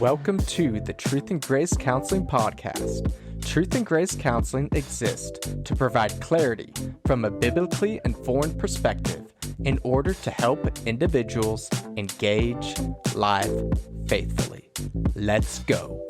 Welcome to the Truth and Grace Counseling Podcast. Truth and Grace Counseling exists to provide clarity from a biblically informed perspective in order to help individuals engage life faithfully. Let's go.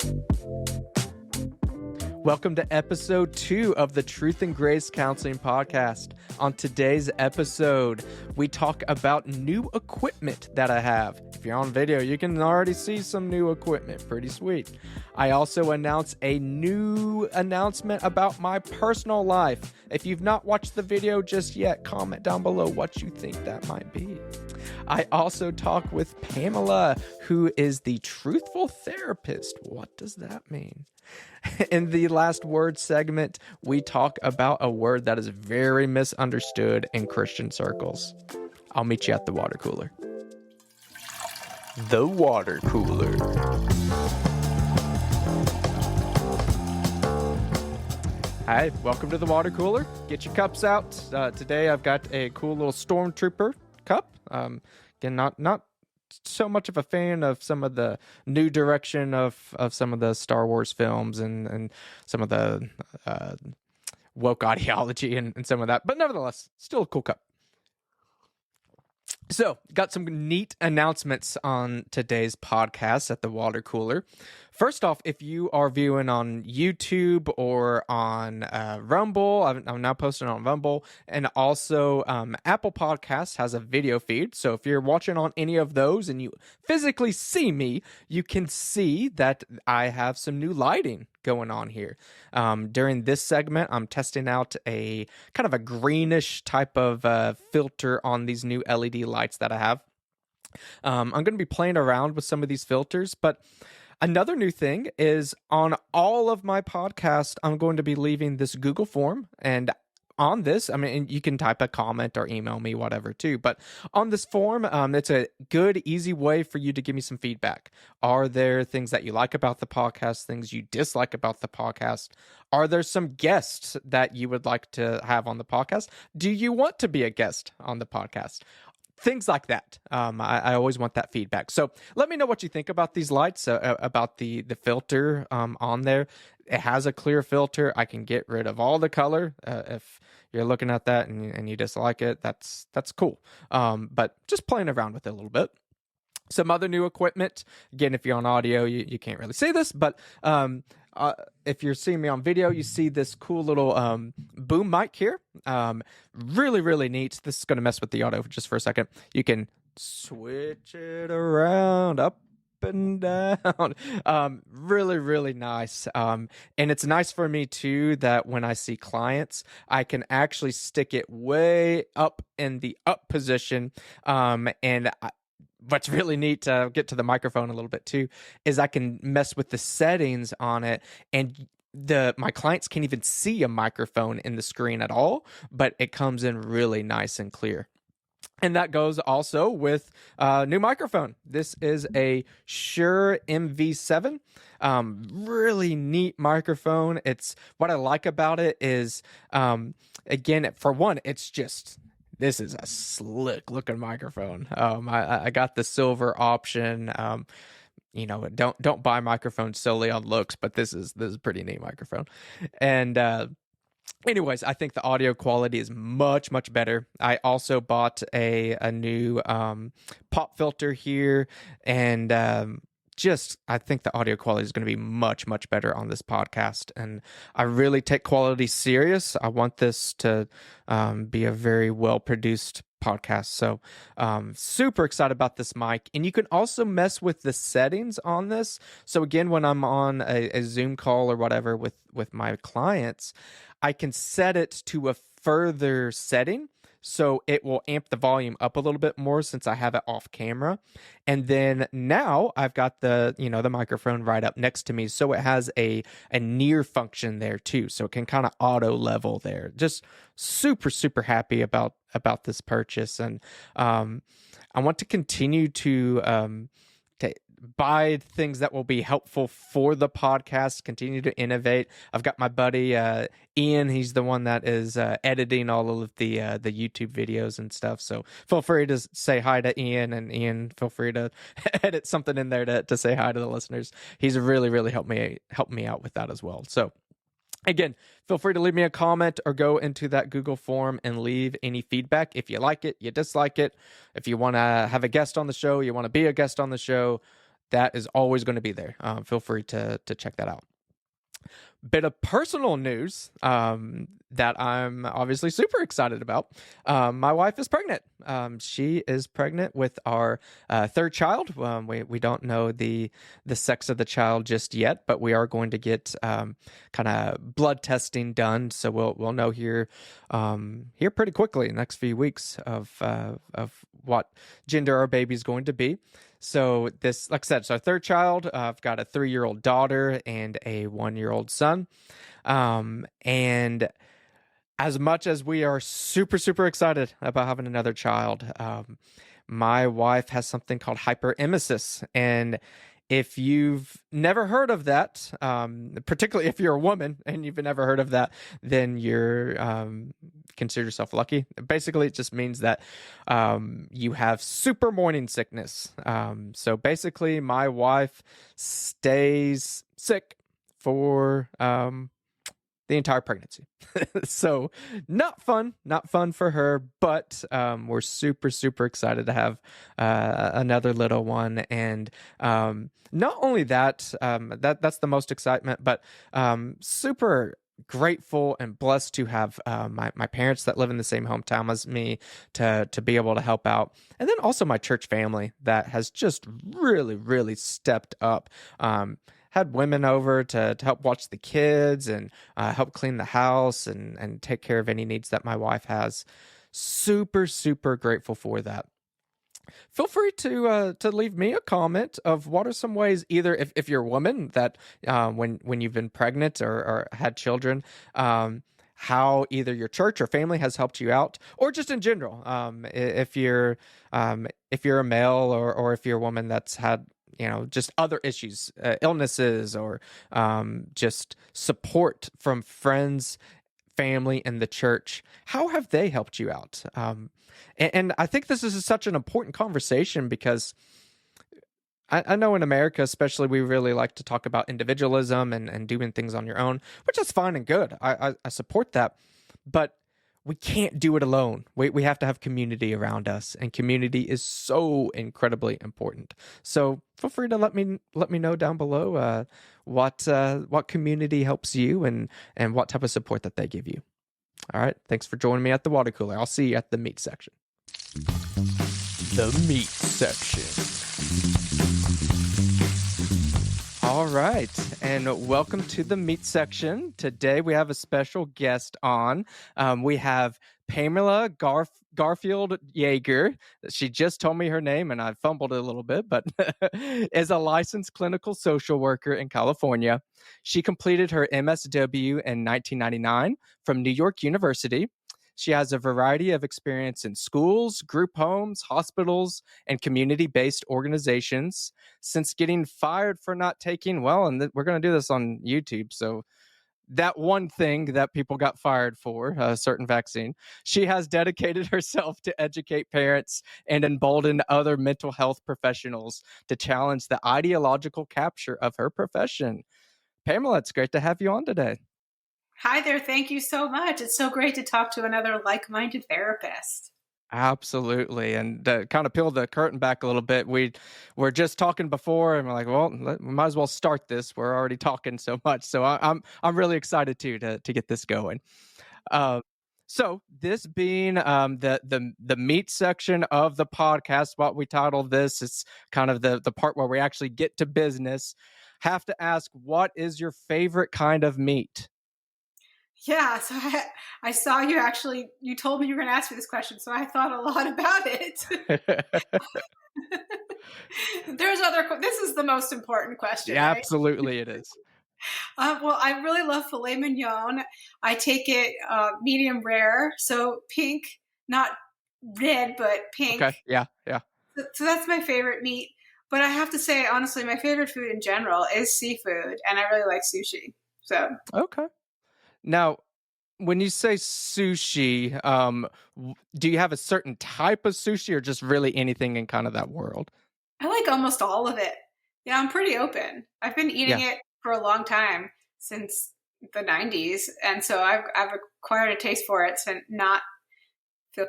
Welcome to episode 2 of the Truth and Grace Counseling Podcast. On today's episode, we talk about new equipment that I have. If you're on video, you can already see some new equipment. Pretty sweet. I also announce a new announcement about my personal life. If you've not watched the video just yet, comment down below what you think that might be. I also talk with Pamela, who is the Truthful Therapist. What does that mean? In the last word segment, we talk about a word that is very misunderstood in Christian circles. I'll meet you at the water cooler. The water cooler. Hi, welcome to the water cooler. Get your cups out. Today I've got a cool little Stormtrooper cup. Again, not so much of a fan of some of the new direction of some of the Star Wars films and some of the woke ideology and some of that, but nevertheless, still a cool cup. So, got some neat announcements on today's podcast at the water cooler. First off, if you are viewing on YouTube or on Rumble, I'm now posting on Rumble, and also Apple Podcasts has a video feed. So if you're watching on any of those and you physically see me, you can see that I have some new lighting going on here. During this segment, I'm testing out a kind of a greenish type of filter on these new LED lights that I have. I'm going to be playing around with some of these filters, but another new thing is on all of my podcasts, I'm going to be leaving this Google form, and on this, I mean, you can type a comment or email me, whatever, too. But on this form, it's a good, easy way for you to give me some feedback. Are there things that you like about the podcast, things you dislike about the podcast? Are there some guests that you would like to have on the podcast? Do you want to be a guest on the podcast? Things like that. I always want that feedback. So let me know what you think about these lights, about the filter on there. It has a clear filter. I can get rid of all the color. If you're looking at that and you dislike it, that's cool. But just playing around with it a little bit. Some other new equipment. Again, if you're on audio, you can't really see this, but if you're seeing me on video, you see this cool little boom mic here. Really, really neat. This is going to mess with the audio just for a second. You can switch it around up and down. Really, really nice. And it's nice for me too that when I see clients, I can actually stick it way up in the up position. What's really neat, to get to the microphone a little bit too, is I can mess with the settings on it, and my clients can't even see a microphone in the screen at all, but it comes in really nice and clear. And that goes also with new microphone. This is a Shure MV7. Really neat microphone. It's what I like about it is, again, for one, this is a slick looking microphone. I got the silver option. Don't buy microphones solely on looks, but this is a pretty neat microphone. And anyways, I think the audio quality is much, much better. I also bought a new pop filter here, and I think the audio quality is going to be much, much better on this podcast. And I really take quality serious. I want this to be a very well-produced podcast. So super excited about this mic. And you can also mess with the settings on this. So again, when I'm on a Zoom call or whatever with my clients, I can set it to a further setting. So it will amp the volume up a little bit more since I have it off camera. And then now I've got the microphone right up next to me. So it has a near function there too. So it can kind of auto level there. Just super, super happy about this purchase. And I want to continue to buy things that will be helpful for the podcast, continue to innovate. I've got my buddy Ian. He's the one that is editing all of the YouTube videos and stuff. So feel free to say hi to Ian, and Ian, feel free to edit something in there to say hi to the listeners. He's really helped me out with that as well. So again, feel free to leave me a comment or go into that Google form and leave any feedback. If you like it, you dislike it. If you want to have a guest on the show, you want to be a guest on the show, that is always going to be there. Feel free to check that out. Bit of personal news that I'm obviously super excited about. My wife is pregnant. She is pregnant with our third child. We don't know the sex of the child just yet, but we are going to get kind of blood testing done. So we'll know here pretty quickly in the next few weeks of what gender our baby's going to be. So this, like I said, it's our third child. I've got a 3-year-old daughter and a 1-year-old son. And as much as we are super excited about having another child, my wife has something called hyperemesis. And if you've never heard of that, particularly if you're a woman and you've never heard of that, then you're consider yourself lucky. Basically, it just means that you have super morning sickness. So basically, my wife stays sick for the entire pregnancy. So not fun for her, but we're super excited to have another little one. And not only that, that's the most excitement, but super grateful and blessed to have my parents that live in the same hometown as me to be able to help out. And then also my church family that has just really stepped up. Had women over to help watch the kids and help clean the house and take care of any needs that my wife has. Super grateful for that. Feel free to leave me a comment of what are some ways, either if you're a woman that when you've been pregnant or had children, how either your church or family has helped you out, or just in general, if you're a male or if you're a woman that's had just other issues, illnesses, or just support from friends, family, and the church. How have they helped you out? And I think this is such an important conversation because I know in America, especially, we really like to talk about individualism and doing things on your own, which is fine and good. I support that. But we can't do it alone. We have to have community around us, and community is so incredibly important. So feel free to let me know down below what community helps you and what type of support that they give you. All right, thanks for joining me at the water cooler. I'll see you at the meat section. The meat section. All right, and welcome to the meat section. Today we have a special guest on. We have Pamela Garfield Yeager. She just told me her name, and I fumbled it a little bit, but is a licensed clinical social worker in California. She completed her MSW in 1999 from New York University. She has a variety of experience in schools, group homes, hospitals, and community-based organizations. Since getting fired for not taking, and we're going to do this on YouTube, so that one thing that people got fired for, a certain vaccine, she has dedicated herself to educate parents and embolden other mental health professionals to challenge the ideological capture of her profession. Pamela, it's great to have you on today. Hi there. Thank you so much. It's so great to talk to another like-minded therapist. Absolutely. And to kind of peel the curtain back a little bit, we were just talking before, and we're like, well, we might as well start this. We're already talking so much. So I'm really excited to get this going. So this being the meat section of the podcast, what we titled this, it's kind of the part where we actually get to business. Have to ask, what is your favorite kind of meat? Yeah, so I saw you told me you were going to ask me this question, so I thought a lot about it. This is the most important question, Yeah, right? absolutely it is. Well, I really love filet mignon. I take it medium rare, so pink, not red, but pink. Okay, yeah. So that's my favorite meat. But I have to say, honestly, my favorite food in general is seafood, and I really like sushi. So Okay. Now, when you say sushi, do you have a certain type of sushi or just really anything in kind of that world? I like almost all of it. Yeah, I'm pretty open. I've been eating Yeah. it for a long time, since the 90s, and so I've acquired a taste for it to not to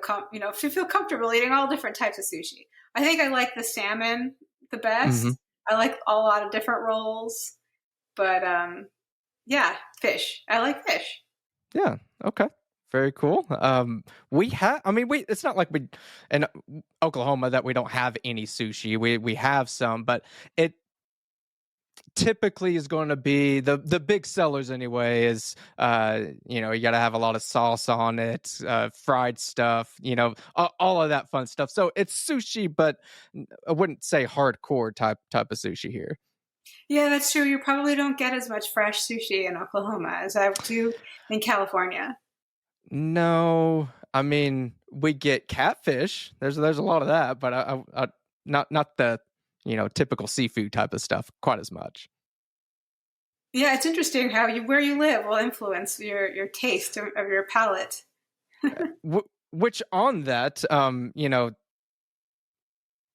feel comfortable eating all different types of sushi. I think I like the salmon the Hmm. best. I like a lot of different rolls, but yeah, fish. I like fish. Yeah. Okay. Very cool. We have. I mean, we. It's not like we in Oklahoma that we don't have any sushi. We have some, but it typically is going to be the big sellers anyway. Is you got to have a lot of sauce on it, fried stuff. All of that fun stuff. So it's sushi, but I wouldn't say hardcore type of sushi here. Yeah, that's true. You probably don't get as much fresh sushi in Oklahoma as I do in California. No, I mean we get catfish. There's a lot of that, but not the typical seafood type of stuff quite as much. Yeah, it's interesting how where you live will influence your taste of your palate. Which on that,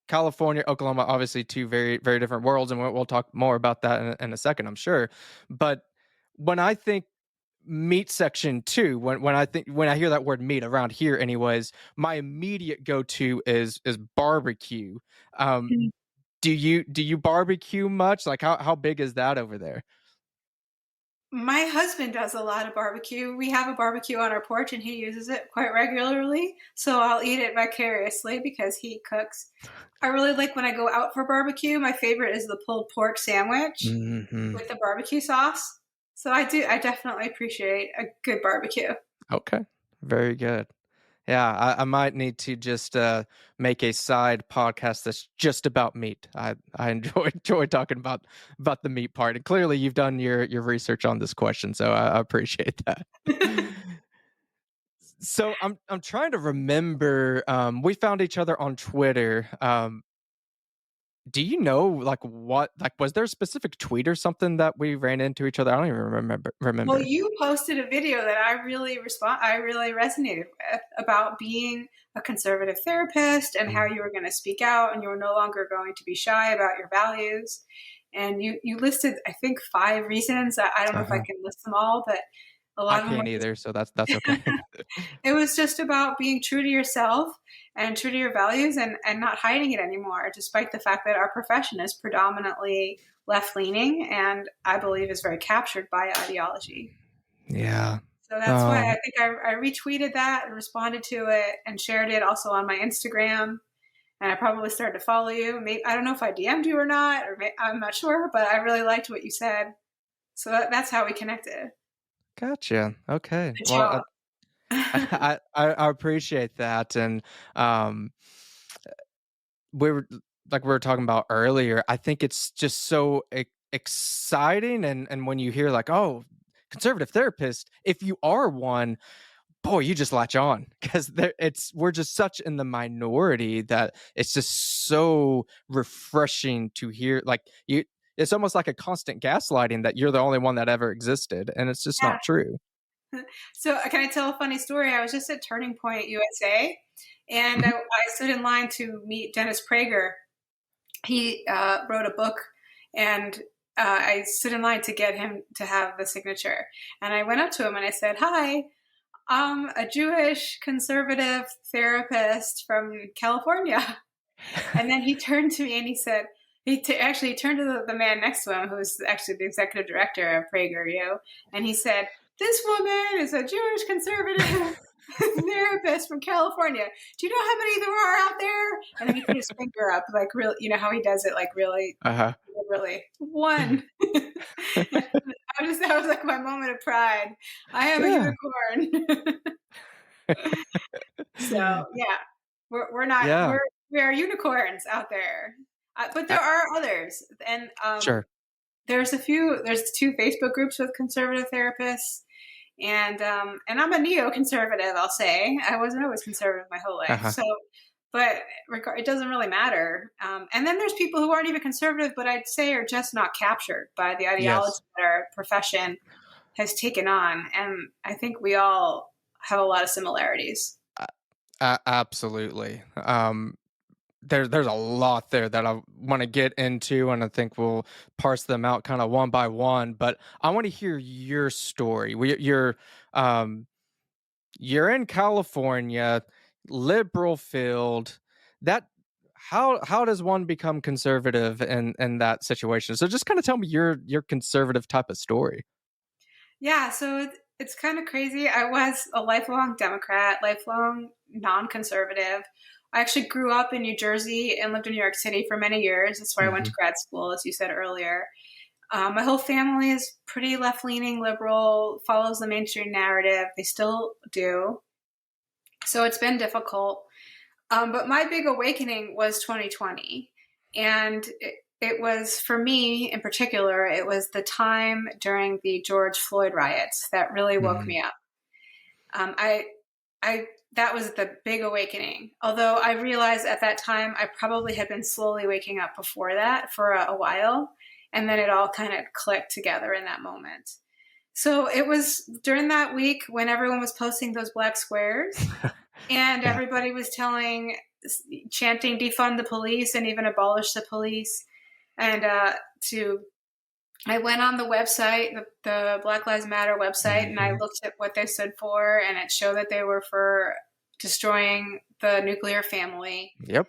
California, Oklahoma, obviously two very very different worlds, and we'll talk more about that in a second, I'm sure. But when I think meat section too, when I hear that word meat around here, anyways, my immediate go to is barbecue. Um, do you barbecue much? Like how big is that over there? My husband does a lot of barbecue. We have a barbecue on our porch and he uses it quite regularly. So I'll eat it vicariously because he cooks. I really like when I go out for barbecue. My favorite is the pulled pork sandwich Hmm. with the barbecue sauce. So I definitely appreciate a good barbecue. Okay, very good. Yeah, I might need to just make a side podcast that's just about meat. I enjoy talking about the meat part, and clearly you've done your research on this question, so I appreciate that. So I'm trying to remember. We found each other on Twitter. Do you know like what like was there a specific tweet or something that we ran into each other? I don't even Well, remember. you posted a video that I really resonated with about being a conservative therapist and how Mm. you were going to speak out and you were no longer going to be shy about your values. And you listed, I think, 5 reasons. I don't know if I Uh-huh. can list them all, but a I lot of them were can't just either, so that's okay. it was just about being true to yourself and true to your values and not hiding it anymore, despite the fact that our profession is predominantly left leaning and I believe is very captured by ideology. Yeah. So that's why I Um, think I retweeted that and responded to it and shared it also on my Instagram. And I probably started to follow you. Maybe I don't know if I DM'd you or not, I'm not sure, but I really liked what you said. So that's how we connected. Gotcha. Okay. Good Well, job. I appreciate that, and um, we were we were talking about earlier. I think it's just so exciting, and when you hear like, oh, conservative therapist, if you are one, boy, you just latch on because we're just such in the minority that it's just so refreshing to hear. Like you, it's almost like a constant gaslighting that you're the only one that ever existed, and it's just Yeah. not true. So can I tell a funny story? I was just at Turning Point USA, and Mhm. I stood in line to meet Dennis Prager. He wrote a book, and I stood in line to get him to have the signature. And I went up to him and I said, "Hi, I'm a Jewish conservative therapist from California." And then he turned to me and he said, actually he turned to the man next to him, who's actually the executive director of PragerU, and he said, "This woman is a Jewish conservative therapist from California. Do you know how many there are out there?" And then he put his finger up, like really, you know how he does it, like really, Uh-huh. really one. That was like my moment of pride. I am a Yeah. unicorn. So yeah, we're not Yeah. we are unicorns out there, but Uh, there are others, and sure. there's 2 Facebook groups with conservative therapists, and I'm a neoconservative. I'll say I wasn't always conservative my whole life, Uh-huh. so but it doesn't really matter. And then there's people who aren't even conservative, but I'd say are just not captured by the ideology Yes. that our profession has taken on. And I think we all have a lot of similarities. Absolutely. There's a lot there that I want to get into, and I think we'll parse them out kind of one by one. But I want to hear your story. Um, you're in California, liberal field. That how does one become conservative in that situation? So just kind of tell me your conservative type of story. Yeah, so it's kind of crazy. I was a lifelong Democrat, lifelong non-conservative. I actually grew up in New Jersey and lived in New York City for many years. That's where I went Hmm. to grad school, as you said earlier. My whole family is pretty left-leaning, liberal, follows the mainstream narrative. They still do. So it's been difficult. But my big awakening was 2020. And it was, for me in particular, it was the time during the George Floyd riots that really woke Hmm. me up. I, that was the big awakening. Although I realized at that time I probably had been slowly waking up before that for a while. And then it all kind of clicked together in that moment. So it was during that week when everyone was posting those black squares and Yeah. everybody was chanting defund the police and even abolish the police. And to I went on the website, the Black Lives Matter website, and I Hmm. looked at what they stood for, and it showed that they were for destroying the nuclear family, Yep.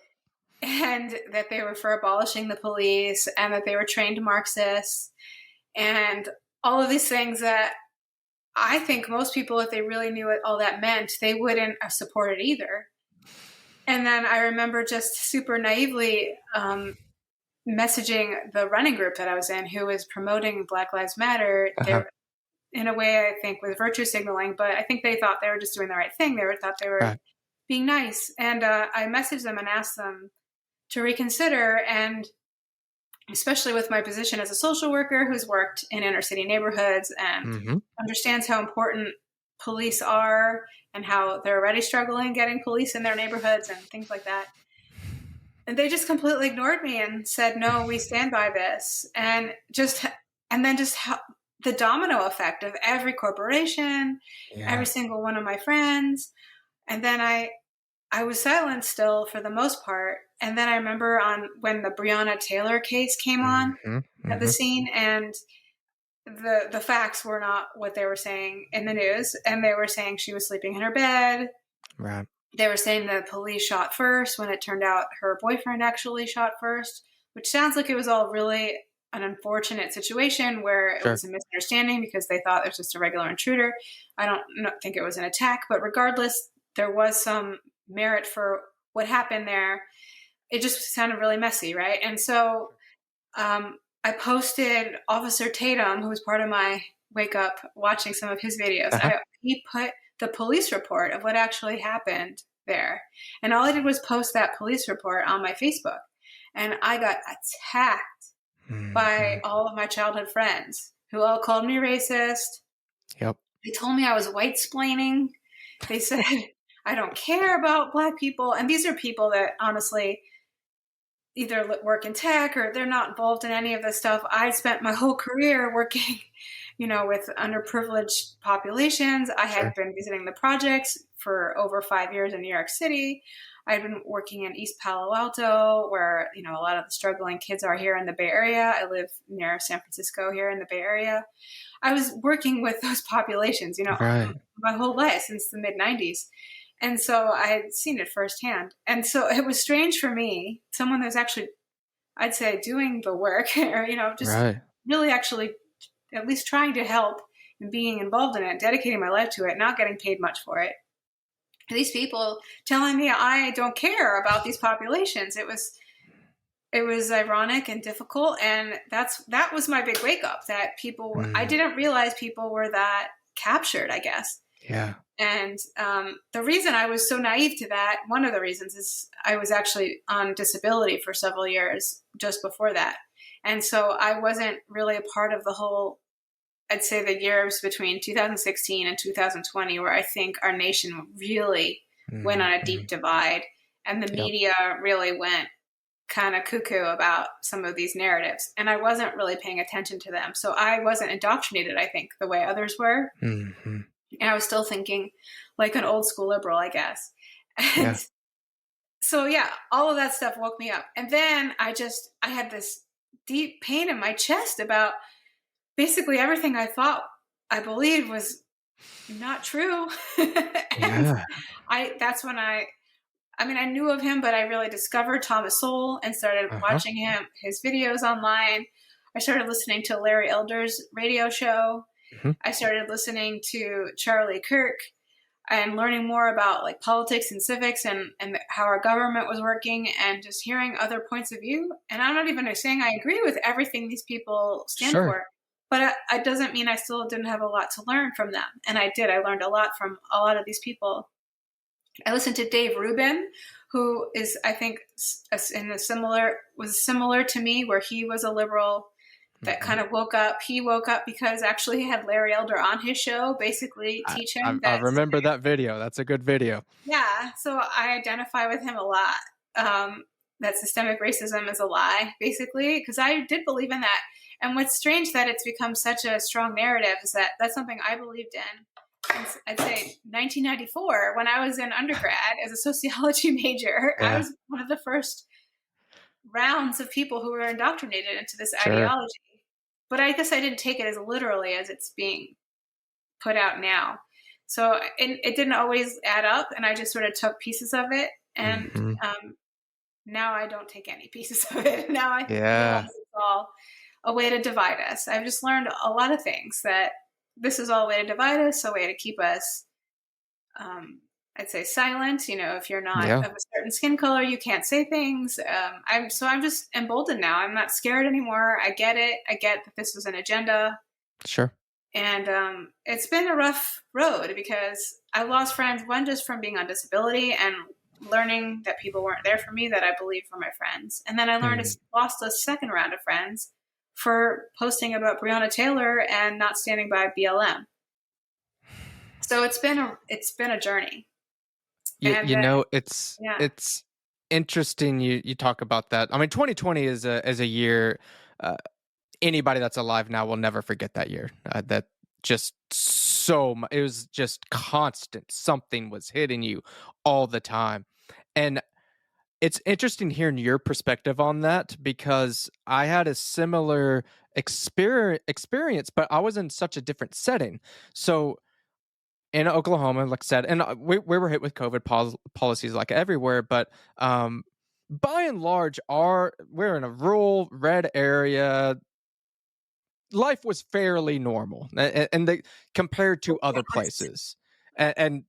and that they were for abolishing the police, and that they were trained Marxists, and all of these things that I think most people, if they really knew what all that meant, they wouldn't have supported either. And then I remember just super naively messaging the running group that I was in, who was promoting Black Lives Matter. Uh-huh. They're in a way, I think, with virtue signaling, but I think they thought they were just doing the right thing. Thought they were Right. being nice, and I messaged them and asked them to reconsider. And especially with my position as a social worker who's worked in inner city neighborhoods and Hmm. understands how important police are and how they're already struggling getting police in their neighborhoods and things like that. And they just completely ignored me and said, "No, we stand by this." And then just how the domino effect of every corporation, every Yeah. single one of my friends. And then I was silent still for the most part. And then I remember on when the Breonna Taylor case came on Hmm. at the Hmm. scene, and the facts were not what they were saying in the news, and they were saying she was sleeping in her bed. Right. They were saying the police shot first when it turned out her boyfriend actually shot first, which sounds like it was all really an unfortunate situation where it Sure. was a misunderstanding because they thought it was just a regular intruder. I don't think it was an attack, but regardless, there was some merit for what happened there. It just sounded really messy, right? And so I posted Officer Tatum, who was part of my wake up, watching some of his videos. Uh-huh. He put the police report of what actually happened there. And all I did was post that police report on my Facebook. And I got attacked by Hmm. all of my childhood friends who all called me racist. Yep. They told me I was white splaining. They said, I don't care about black people. And these are people that honestly either work in tech or they're not involved in any of this stuff. I spent my whole career working, with underprivileged populations. I had Sure. been visiting the projects for over 5 years in New York City. I'd been working in East Palo Alto, where a lot of the struggling kids are here in the Bay Area. I live near San Francisco here in the Bay Area. I was working with those populations, Right. my whole life since the mid 90s. And so I had seen it firsthand. And so it was strange for me, someone that's actually, I'd say, doing the work or, just Right. really actually at least trying to help and being involved in it, dedicating my life to it, not getting paid much for it. These people telling me I don't care about these populations. It was ironic and difficult, and that was my big wake up, that I Mm. didn't realize people were that captured, I guess. Yeah. And the reason I was so naive to that, one of the reasons, is I was actually on disability for several years just before that. And so I wasn't really a part of the whole, I'd say, the years between 2016 and 2020, where I think our nation really went on a deep Mhm. divide. and the Yep. media really went kind of cuckoo about some of these narratives, and I wasn't really paying attention to them. So I wasn't indoctrinated, I think, the way others were. Hmm. And I was still thinking like an old school liberal, I guess. And Yeah. so yeah, all of that stuff woke me up. And then I had this deep pain in my chest about basically everything I believed was not true. And Yeah. that's when I mean, I knew of him, but I really discovered Thomas Sowell and started Uh-huh. watching his videos online. I started listening to Larry Elder's radio show. Hmm. I started listening to Charlie Kirk and learning more about like politics and civics and how our government was working and just hearing other points of view. And I'm not even saying I agree with everything these people stand Sure. for, but it doesn't mean I still didn't have a lot to learn from them. And I did. I learned a lot from a lot of these people. I listened to Dave Rubin, who is, I think, was similar to me, where he was a liberal that Hmm. kind of woke up. He woke up because actually he had Larry Elder on his show, basically I, teach I him I that. remember that video. That's a good video. Yeah, so I identify with him a lot. That systemic racism is a lie, basically, because I did believe in that. And what's strange that it's become such a strong narrative is that that's something I believed in. I'd say 1994, when I was in undergrad as a sociology major, I Yeah. was one of the first rounds of people who were indoctrinated into this Sure. ideology. But I guess I didn't take it as literally as it's being put out now. So it didn't always add up, and I just sort of took pieces of it. And Hmm. now I don't take any pieces of it. Now I realize Yeah. it's all a way to divide us. I've just learned a lot of things, that this is all a way to divide us, a way to keep us, I'd say, silent. You know, if you're not Yeah. of a certain skin color, you can't say things. I'm just emboldened now. I'm not scared anymore. I get it. I get that this was an agenda. Sure. And it's been a rough road because I lost friends, one just from being on disability and learning that people weren't there for me that I believed were my friends. And then I Mm. lost a second round of friends for posting about Breonna Taylor and not standing by BLM. So it's been a journey. And You know, it's yeah, it's interesting you talk about that. I mean, 2020 is a year uh, anybody that's alive now will never forget that year. That just it was just constant. Something was hitting you all the time. And it's interesting hearing your perspective on that because I had a similar experience, but I was in such a different setting. So in Oklahoma, like I said, and we were hit with COVID policies like everywhere, but by and large, we're in a rural red area. Life was fairly normal, compared to other places, and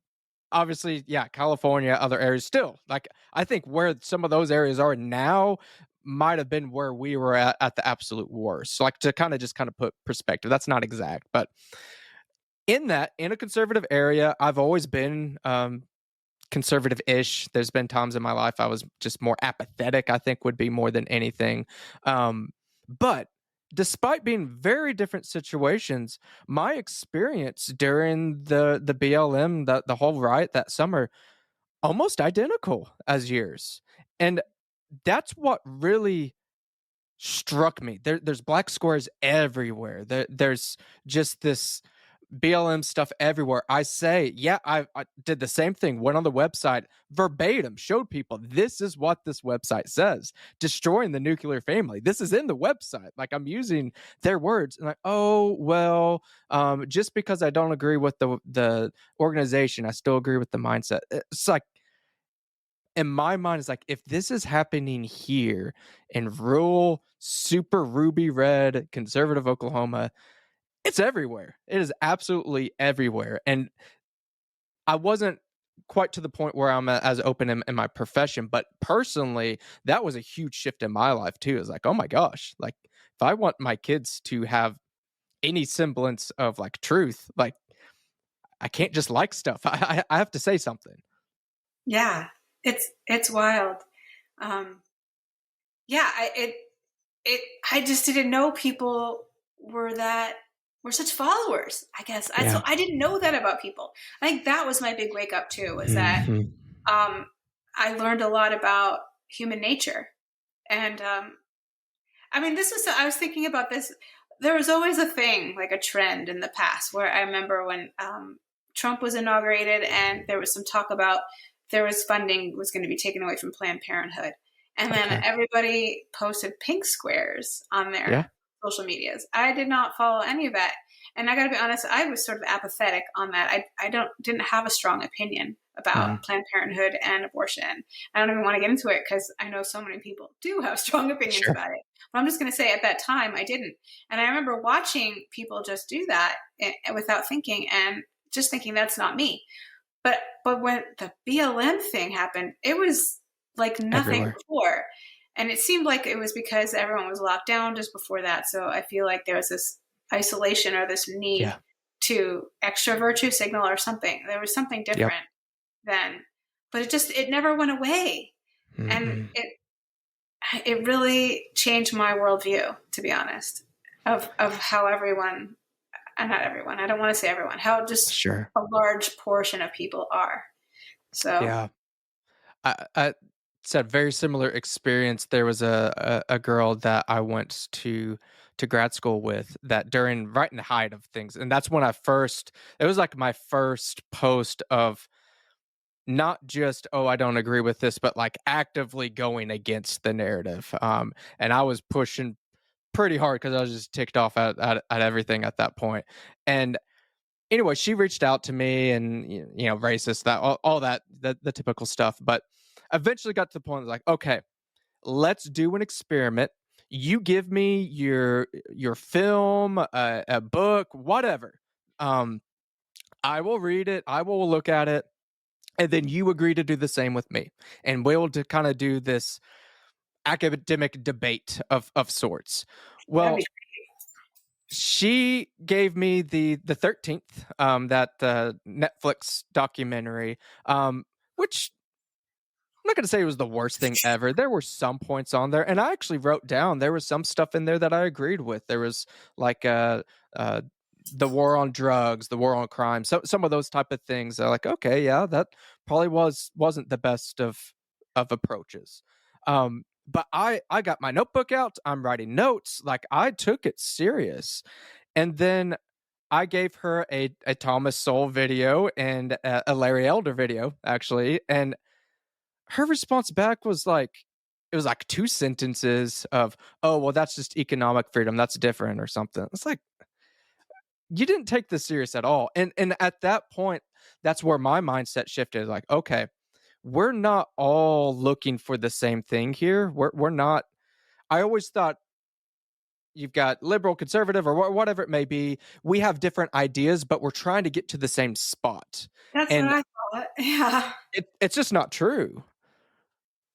obviously, yeah, California, other areas still. Like I think where some of those areas are now might have been where we were at the absolute worst. So like to kind of put perspective. That's not exact, but in a conservative area, I've always been conservative-ish. There's been times in my life I was just more apathetic, I think would be more than anything. But despite being very different situations, my experience during the BLM, the whole riot that summer, almost identical as yours. And that's what really struck me. There's black squares everywhere. There's just this BLM stuff everywhere. I say, yeah, I did the same thing. Went on the website verbatim, showed people this is what this website says. Destroying the nuclear family. This is in the website. Like I'm using their words, and like, oh well, just because I don't agree with the organization, I still agree with the mindset. It's like in my mind, it's like if this is happening here in rural, super ruby red, conservative Oklahoma, it's everywhere. It is absolutely everywhere. And I wasn't quite to the point where I'm as open in my profession, but personally, that was a huge shift in my life too. It's like, oh my gosh, like if I want my kids to have any semblance of like truth, like I can't just like stuff. I have to say something. yeah, it's wild. Um, yeah, I just didn't know people were that were such followers. I guess Yeah. I didn't know that about people. I think that was my big wake up too. Was that Hmm. um, I learned a lot about human nature. And I mean, I was thinking about this. There was always a thing, like a trend in the past, where I remember when Trump was inaugurated and there was some talk about there was funding was going to be taken away from Planned Parenthood. And then Okay. everybody posted pink squares on Yeah. their social medias. I did not follow any of that. And I got to be honest, I was sort of apathetic on that. I didn't have a strong opinion about Hmm. Planned Parenthood and abortion. I don't even want to get into it because I know so many people do have strong opinions Sure. about it. But I'm just going to say at that time, I didn't. And I remember watching people just do that without thinking and just thinking that's not me. But when the BLM thing happened, it was like nothing Everywhere. before. And it seemed like it was because everyone was locked down just before that. So I feel like there was this isolation or this need Yeah. to extra virtue signal or something. There was something Yep. different then. But it never went away. And Hmm. it really changed my worldview, to be honest, of how everyone, and not everyone, I don't want to say everyone, how just Sure. a large portion of people are. So Yeah. I said very similar experience. There was a girl that I went to grad school with that during right in the height of things, and that's when it was like my first post of not just, oh, I don't agree with this, but like actively going against the narrative. And I was pushing pretty hard because I was just ticked off at everything at that point. And anyway, she reached out to me and racist, that all that the typical stuff, but eventually got to the point like, okay, let's do an experiment. You give me your film, a book, whatever. Um, I will read it. I will look at it, and then you agree to do the same with me, and we'll to kind of do this academic debate of sorts. that'd be Well, she gave me the 13th, that Netflix documentary, which I'm not going to say it was the worst thing ever. There were some points on there, and I actually wrote down there was some stuff in there that I agreed with. There was like uh, the war on drugs, the war on crime, so some of those type of things. Are like, okay, yeah, that probably wasn't the best of approaches. But I got my notebook out. I'm writing notes. Like I took it serious, and then I gave her a Thomas Sowell video and a Larry Elder video actually, and her response back was like, it was like two sentences of, oh, well, that's just economic freedom. That's different or something. It's like, you didn't take this serious at all. And at that point, that's where my mindset shifted. Like, okay, we're not all looking for the same thing here. We're not. I always thought you've got liberal, conservative, or whatever it may be. We have different ideas, but we're trying to get to the same spot. That's what And I thought. Yeah. it's just not true.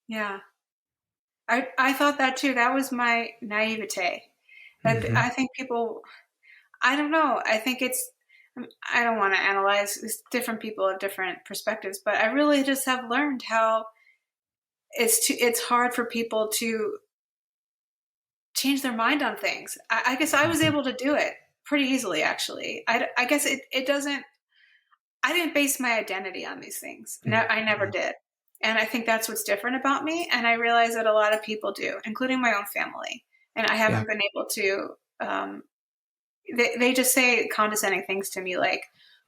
Yeah. I thought that too. That was my naivete. That Hmm. I think people, I don't know. I think I don't want to analyze. Different people have different perspectives, but I really just have learned how it's hard for people to change their mind on things. I guess I was Hmm. able to do it pretty easily, actually. I guess it doesn't, I didn't base my identity on these things. No, I never Hmm. did. And I think that's what's different about me. And I realize that a lot of people do, including my own family. And I Yeah. haven't been able to, they just say condescending things to me like,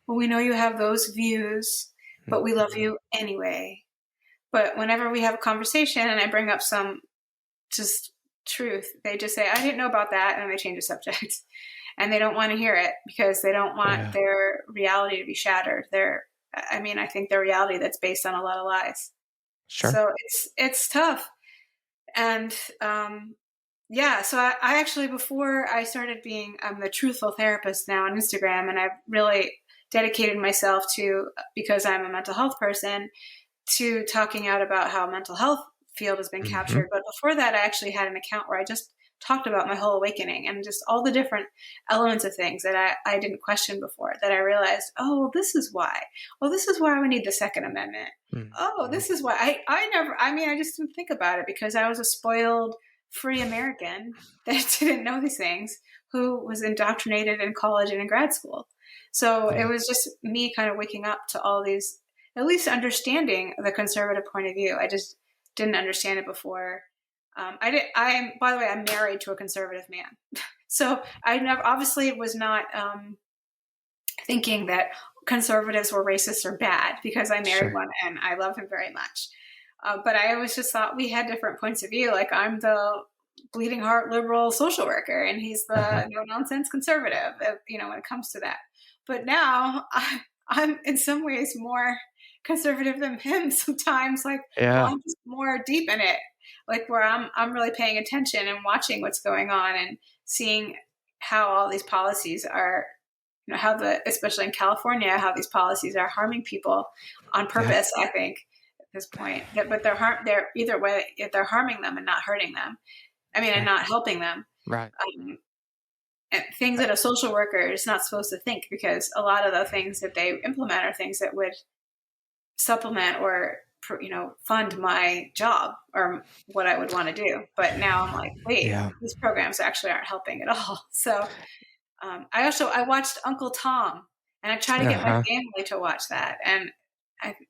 well, we know you have those views, but we love you anyway. But whenever we have a conversation and I bring up some just truth, they just say, I didn't know about that. And they change the subject. And they don't want to hear it because they don't want Yeah. their reality to be shattered. I mean, I think their reality that's based on a lot of lies. Sure. So it's tough. And yeah, so I actually, before I started being, I'm the Truthful Therapist now on Instagram, and I've really dedicated myself to, because I'm a mental health person, to talking out about how mental health field has been Hmm. captured. But before that, I actually had an account where I just talked about my whole awakening and just all the different elements of things that I didn't question before, that I realized, oh, well, this is why. Well, this is why we need the Second Amendment. Oh, Hmm. this is why I mean, I just didn't think about it because I was a spoiled, free American that didn't know these things, who was indoctrinated in college and in grad school. So it Yeah. was just me kind of waking up to all these. at least understanding the conservative point of view. I just didn't understand it before. I did. By the way, I'm married to a conservative man, so I never obviously was not thinking that conservatives were racist or bad because I married Sure. one and I love him very much. But I always just thought we had different points of view. Like I'm the bleeding heart liberal social worker, and he's Uh-huh. the no nonsense conservative. When it comes to that. But now I'm in some ways more conservative than him. Sometimes, like, well, Yeah. I'm just more deep in it, like where I'm really paying attention and watching what's going on and seeing how all these policies are how especially in California, how these policies are harming people on Yeah. purpose. I think at this point, but they're either way, if they're harming them and not hurting them. I mean, and Yeah. not helping them. Right. Um, and things that a social worker is not supposed to think, because a lot of the things that they implement are things that would supplement or fund my job or what I would want to do. But now I'm like, wait, Yeah. these programs actually aren't helping at all. So I watched Uncle Tom, and I tried to get my Uh-huh. family to watch that, and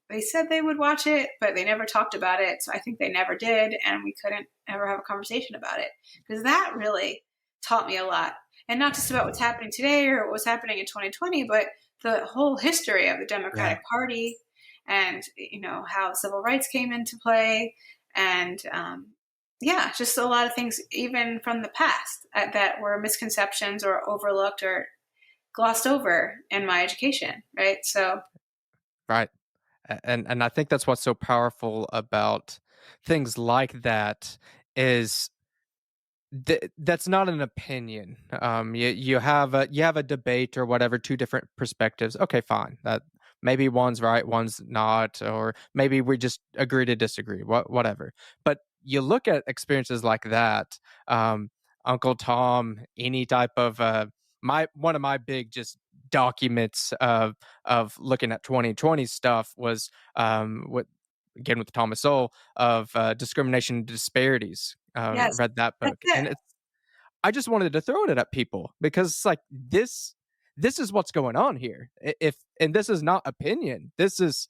they said they would watch it, but they never talked about it. So I think they never did, and we couldn't ever have a conversation about it, because that really taught me a lot, and not just about what's happening today or what was happening in 2020, but the whole history of the Yeah. Democratic Party, and how civil rights came into play, and yeah, just a lot of things, even from the past, that were misconceptions or overlooked or glossed over in my education, right? So, Right. And I think that's what's so powerful about things like that is that's not an opinion. You have a debate or whatever, two different perspectives. Okay, fine. That maybe one's right, one's not, or maybe we just agree to disagree. Whatever. But you look at experiences like that, um, Uncle Tom, any type of my one of my big just documents of looking at 2020 stuff was what again with Thomas Sowell of discrimination and disparities. yes, Read that that's book, it. and I just wanted to throw it at people because it's like this is what's going on here. If and this is not opinion. This is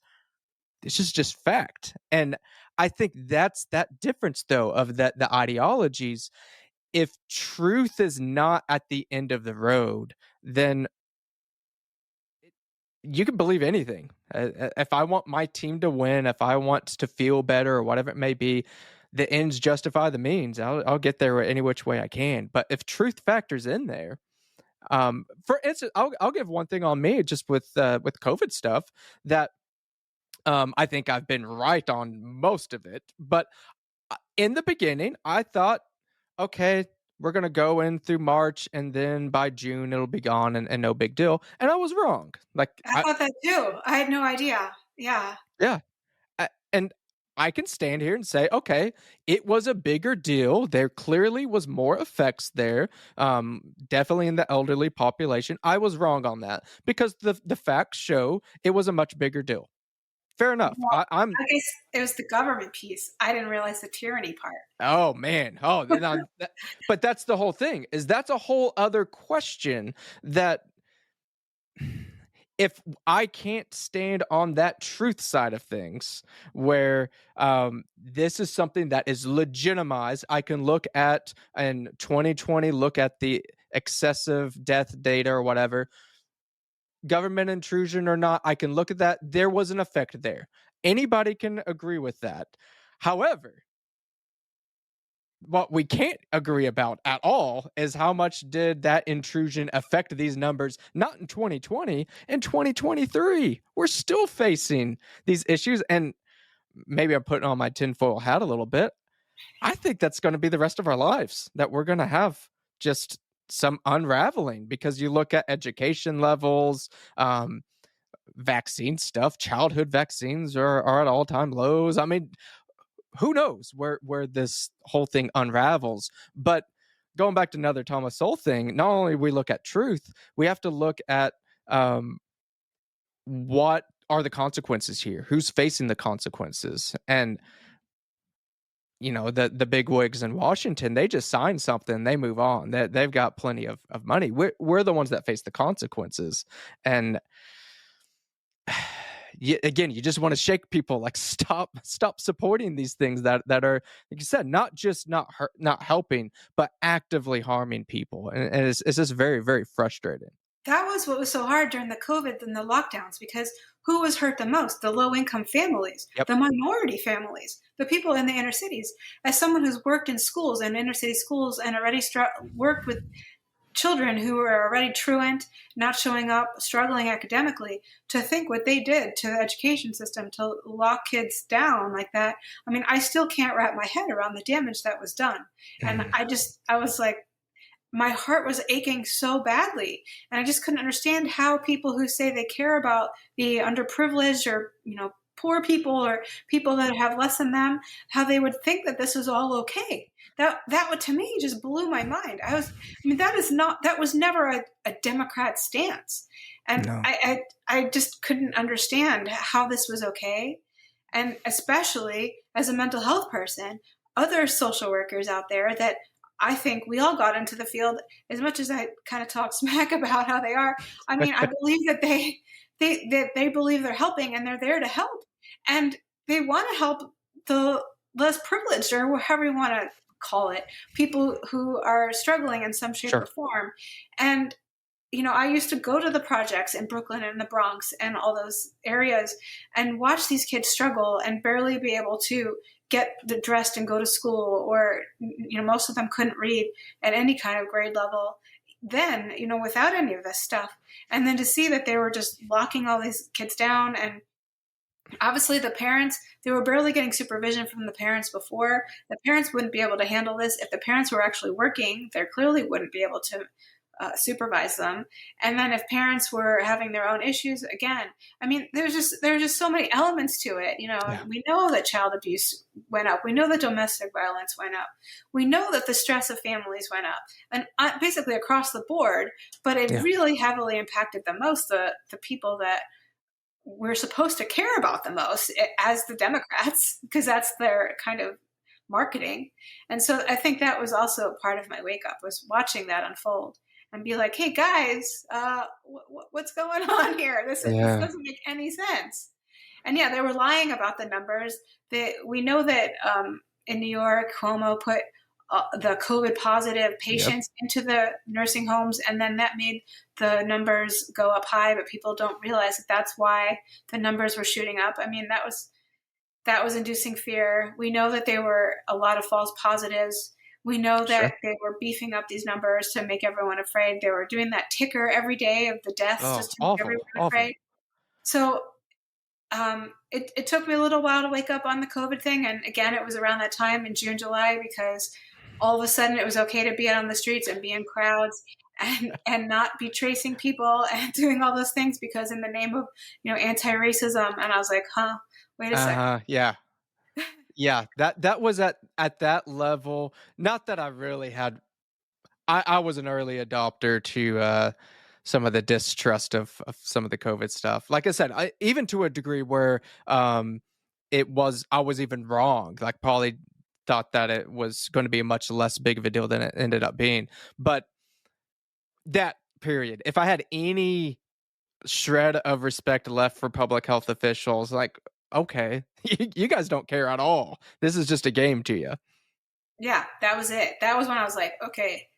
just fact. And I think that's that difference though of that the ideologies. If truth is not at the end of the road, then you can believe anything. If I want my team to win, if I want to feel better or whatever it may be, the ends justify the means. I'll get there any which way I can. But if truth factors in there, for instance, I'll give one thing on me just with COVID stuff that I think I've been right on most of it. But in the beginning, I thought, okay, we're gonna go in through March and then by June it'll be gone and no big deal. And I was wrong. Like I thought that too. I had no idea. Yeah. yeah. And I can stand here and say, okay, it was a bigger deal. There clearly was more effects there. Definitely in the elderly population. I was wrong on that because the facts show it was a much bigger deal. Fair enough. Well, I'm I guess it was the government piece. I didn't realize the tyranny part. oh man. Oh, but that's the whole thing. Is that's a whole other question that if I can't stand on that truth side of things, where this is something that is legitimized, I can look at in 2020, look at the excessive death data or whatever, government intrusion or not, I can look at that. There was an effect there. Anybody can agree with that. However, what we can't agree about at all is how much did that intrusion affect these numbers, not in 2020, in 2023. We're still facing these issues. And maybe I'm putting on my tinfoil hat a little bit. I think that's going to be the rest of our lives, that we're going to have just some unraveling because you look at education levels, vaccine stuff, childhood vaccines are at all-time lows. I mean, who knows where this whole thing unravels. But going back to another Thomas Sowell thing, not only we look at truth, we have to look at um, what are the consequences here, who's facing the consequences. And the big wigs in Washington, they just sign something, they move on, they've got plenty of money. We're the ones that face the consequences. And again, you just want to shake people, like, stop supporting these things that are, like you said, not just not helping, but actively harming people, and it's just very, very frustrating. That was what was so hard during the COVID and the lockdowns, because who was hurt the most? The low income families, Yep. the minority families, the people in the inner cities. As someone who's worked in schools and inner city schools and already worked with children who are already truant, not showing up, struggling academically, to think what they did to the education system to lock kids down like that. I mean, I still can't wrap my head around the damage that was done. And Mhm. I was like, my heart was aching so badly, and I just couldn't understand how people who say they care about the underprivileged, or poor people, or people that have less than them, how they would think that this was all okay. That would, to me, just blew my mind. I mean, that was never a Democrat stance, and No. I just couldn't understand how this was okay. And especially as a mental health person, other social workers out there that I think we all got into the field, as much as I kind of talk smack about how they are. I mean, I believe that they believe they're helping, and they're there to help, and they want to help the less privileged, or however you want to call it, people who are struggling in some shape or Sure. form. And I used to go to the projects in Brooklyn and the Bronx and all those areas and watch these kids struggle and barely be able to get dressed and go to school, or most of them couldn't read at any kind of grade level then, without any of this stuff. And then to see that they were just locking all these kids down, and obviously the parents, they were barely getting supervision from the parents before. The parents wouldn't be able to handle this. If the parents were actually working, they clearly wouldn't be able to supervise them. And then if parents were having their own issues, again, I mean, there's just so many elements to it. Yeah. We know that child abuse went up. We know that domestic violence went up. We know that the stress of families went up, and basically across the board. But it Yeah. really heavily impacted the most the people that we're supposed to care about the most, as the Democrats, because that's their kind of marketing. And so I think that was also part of my wake up, was watching that unfold and be like, hey guys, what's going on here? This Yeah. doesn't make any sense. And yeah, they were lying about the numbers. We know that in New York, Cuomo put the COVID positive Yep. patients into the nursing homes, and then that made the numbers go up high. But people don't realize that that's why the numbers were shooting up. I mean, that was inducing fear. We know that there were a lot of false positives. We know Sure. that they were beefing up these numbers to make everyone afraid. They were doing that ticker every day of the deaths Oh, just to make awful, everyone awful. afraid. So it took me a little while to wake up on the COVID thing. And again, it was around that time in June, July, because all of a sudden it was okay to be out on the streets and be in crowds, and not be tracing people and doing all those things, because in the name of, anti-racism. And I was like, huh, wait a second. Uh-huh. Yeah. Yeah. That was at that level. Not that I really had. I was an early adopter to some of the distrust of some of the COVID stuff. Like I said, even to a degree where I was even wrong. Like, Polly thought that it was going to be a much less big of a deal than it ended up being. But that period, if I had any shred of respect left for public health officials, like, okay, you guys don't care at all. This is just a game to you. Yeah, that was it. That was when I was like, okay,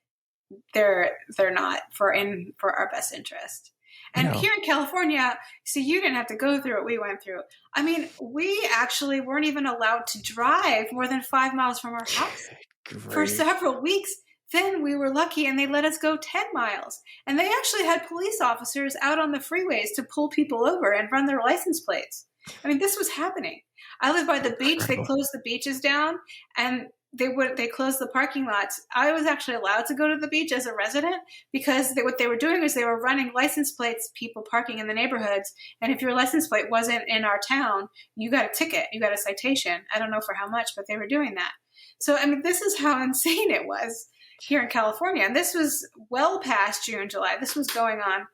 they're not for our best interest. And No. here in California, see, you didn't have to go through what we went through. I mean, we actually weren't even allowed to drive more than 5 miles from our house for Great. several weeks. Then we were lucky, and they let us go 10 miles. And they actually had police officers out on the freeways to pull people over and run their license plates. I mean, this was happening. I live by the beach. They Incredible. closed the beaches down, and they closed the parking lots. I was actually allowed to go to the beach as a resident, because what they were doing is they were running license plates, people parking in the neighborhoods. And if your license plate wasn't in our town, you got a ticket, you got a citation. I don't know for how much, but they were doing that. So, I mean, this is how insane it was here in California. And this was well past June, July. This was going on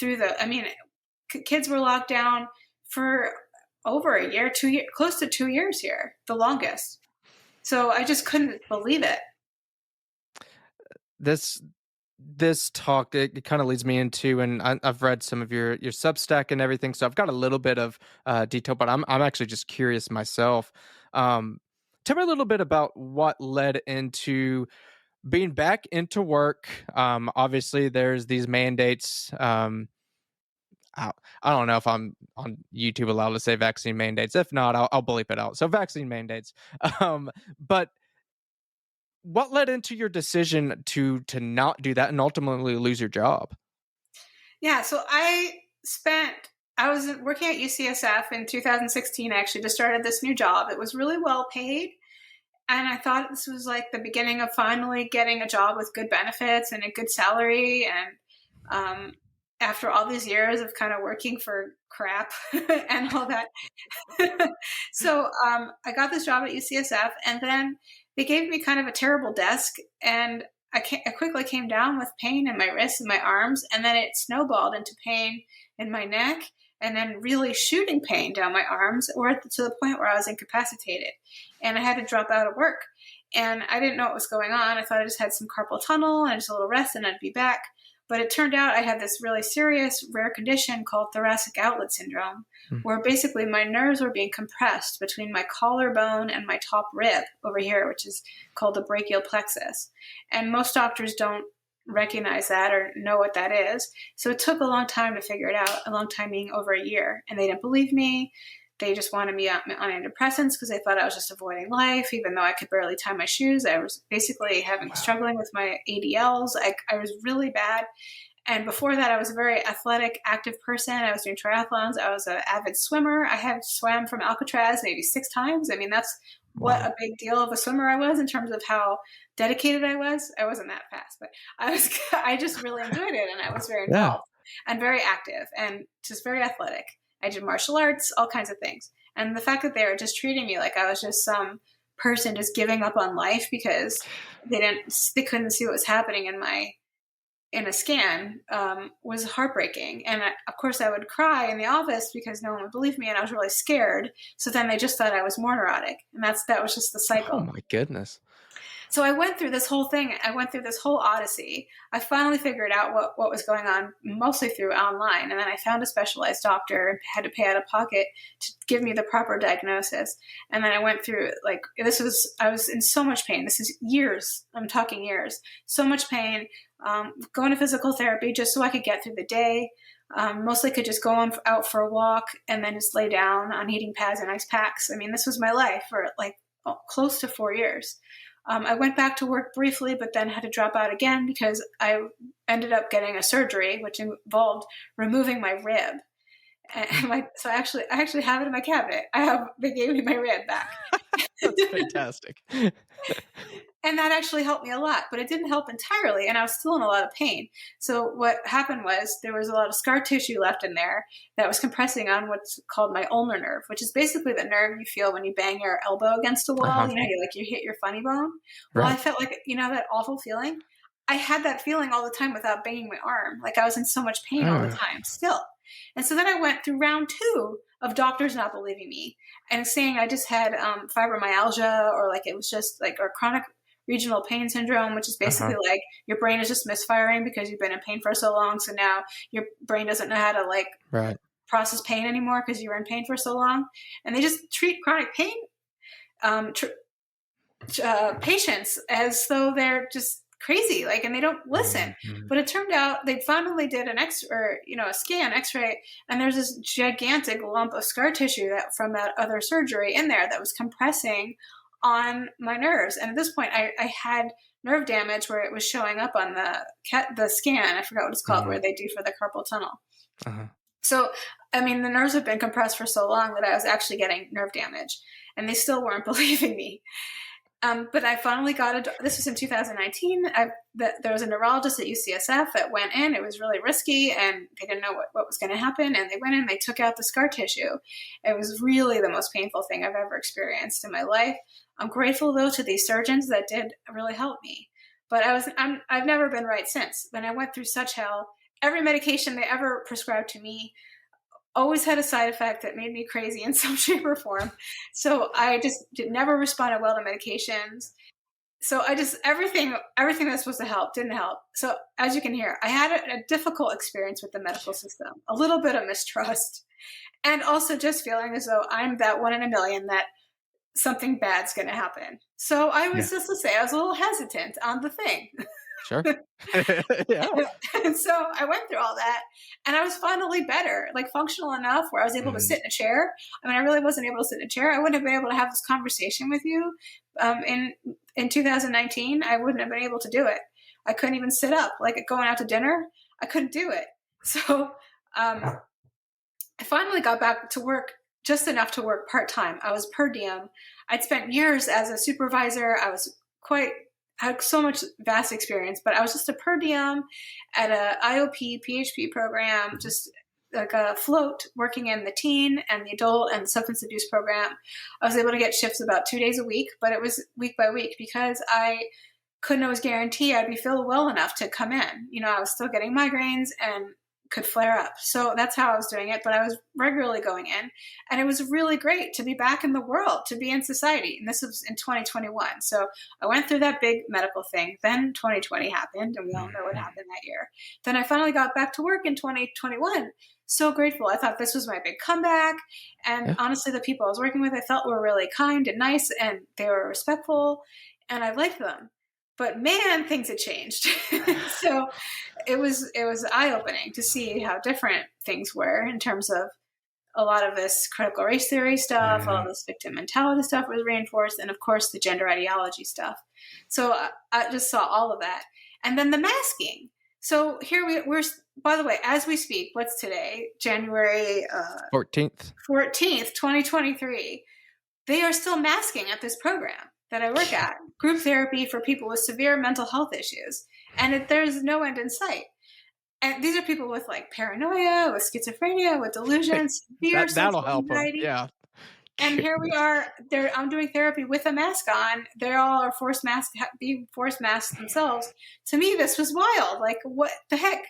I mean, kids were locked down for over a year, 2 years, close to 2 years here, the longest. So I just couldn't believe it. This this talk, it kind of leads me into, and I've read some of your Substack and everything, so I've got a little bit of detail, but I'm actually just curious myself. Um, Tell me a little bit about what led into being back into work. Obviously, there's these mandates. I don't know if I'm on YouTube allowed to say vaccine mandates. If not, I'll bleep it out. So vaccine mandates. But what led into your decision to not do that and ultimately lose your job? Yeah, so I was working at UCSF in 2016. I actually just started this new job. It was really well paid, and I thought this was like the beginning of finally getting a job with good benefits and a good salary. And after all these years of kind of working for crap and all that, so I got this job at UCSF, and then they gave me kind of a terrible desk, and I quickly came down with pain in my wrists and my arms, and then it snowballed into pain in my neck, and then really shooting pain down my arms, or to the point where I was incapacitated, and I had to drop out of work. And I didn't know what was going on. I thought I just had some carpal tunnel and just a little rest, and I'd be back. But it turned out I had this really serious, rare condition called thoracic outlet syndrome, Hmm. where basically my nerves were being compressed between my collarbone and my top rib over here, which is called the brachial plexus. And most doctors don't recognize that or know what that is. So it took a long time to figure it out, a long time being over a year. And they didn't believe me. They just wanted me on antidepressants because they thought I was just avoiding life, even though I could barely tie my shoes. I was basically struggling with my ADLs. I was really bad. And before that, I was a very athletic, active person. I was doing triathlons. I was an avid swimmer. I had swam from Alcatraz maybe 6 times. I mean, that's what Wow. a big deal of a swimmer I was in terms of how dedicated I was. I wasn't that fast, but I just really enjoyed it. And I was very Yeah. involved and very active and just very athletic. I did martial arts, all kinds of things. And the fact that they were just treating me like I was just some person just giving up on life because they couldn't see what was happening in a scan was heartbreaking. And of course, I would cry in the office because no one would believe me, and I was really scared. So then they just thought I was more neurotic, and that was just the Oh cycle. my goodness. So I went through this whole thing. I went through this whole odyssey. I finally figured out what was going on, mostly through online. And then I found a specialized doctor and had to pay out of pocket to give me the proper diagnosis. And then I went through, I was in so much pain. This is years. I'm talking years. So much pain. Going to physical therapy just so I could get through the day. Mostly could just go out for a walk and then just lay down on heating pads and ice packs. I mean, this was my life for close to 4 years. I went back to work briefly, but then had to drop out again because I ended up getting a surgery, which involved removing my rib. So I actually have it in my cabinet. They gave me my rib back. That's fantastic. And that actually helped me a lot, but it didn't help entirely, and I was still in a lot of pain. So what happened was there was a lot of scar tissue left in there that was compressing on what's called my ulnar nerve, which is basically the nerve you feel when you bang your elbow against a wall. Uh-huh. You hit your funny bone. Well, I Right. felt like, that awful feeling. I had that feeling all the time without banging my arm. Like I was in so much pain all the Oh. time still. And so then I went through round two of doctors not believing me and saying I just had fibromyalgia, or like it was just like, or chronic regional pain syndrome, which is basically Uh-huh. like your brain is just misfiring because you've been in pain for so long. So now your brain doesn't know how to Right. process pain anymore because you were in pain for so long. And they just treat chronic pain um, patients as though they're just crazy, and they don't listen. Mhm. But it turned out they finally did a scan, X-ray, and there's this gigantic lump of scar tissue from that other surgery in there that was compressing on my nerves. And at this point, I had nerve damage where it was showing up on the scan. I forgot what it's called, where Mhm. they do for the carpal tunnel. Uh-huh. So, I mean, the nerves have been compressed for so long that I was actually getting nerve damage, and they still weren't believing me. But I finally this was in 2019. There was a neurologist at UCSF that went in. It was really risky, and they didn't know what was going to happen. And they went in, they took out the scar tissue. It was really the most painful thing I've ever experienced in my life. I'm grateful, though, to these surgeons that did really help me. But I've never been right since. When I went through such hell, every medication they ever prescribed to me always had a side effect that made me crazy in some shape or form. So I just never responded well to medications. So I just, everything that's supposed to help didn't help. So as you can hear, I had a difficult experience with the medical system, a little bit of mistrust, and also just feeling as though I'm that one in a million that something bad's going to happen. So I Yeah. was, just to say, I was a little hesitant on the thing. Sure. Yeah. And so I went through all that, and I was finally better, like functional enough where I was able to Mhm. sit in a chair. I mean, I really wasn't able to sit in a chair. I wouldn't have been able to have this conversation with you in 2019. I wouldn't have been able to do it. I couldn't even sit up, like going out to dinner. I couldn't do it. So um, I finally got back to work just enough to work part time. I was per diem. I'd spent years as a supervisor. I had so much vast experience, but I was just a per diem at a IOP PHP program, just like a float working in the teen and the adult and substance abuse program. I was able to get shifts about 2 days a week, but it was week by week because I couldn't always guarantee I'd be feeling well enough to come in. I was still getting migraines and could flare up. So that's how I was doing it, but I was regularly going in, and it was really great to be back in the world, to be in society. And this was in 2021. So I went through that big medical thing. Then 2020 happened, and we all know what Mhm. happened that year. Then I finally got back to work in 2021. So grateful. I thought this was my big comeback. And Yeah. honestly, the people I was working with, I felt were really kind and nice, and they were respectful, and I liked them. But man, things had changed. So it was eye opening to see how different things were in terms of a lot of this critical race theory stuff, all Mhm. this victim mentality stuff was reinforced, and of course the gender ideology stuff. So I just saw all of that, and then the masking. So here we're. By the way, as we speak, what's today? January 14th. 14th, 2023. They are still masking at this program that I work at, group therapy for people with severe mental health issues, and there's no end in sight. And these are people with like paranoia, with schizophrenia, with delusions, severe That'll social help them. anxiety. Yeah. And here we are. I'm doing therapy with a mask on. They all are being forced masked themselves. To me, this was wild. Like, what the heck?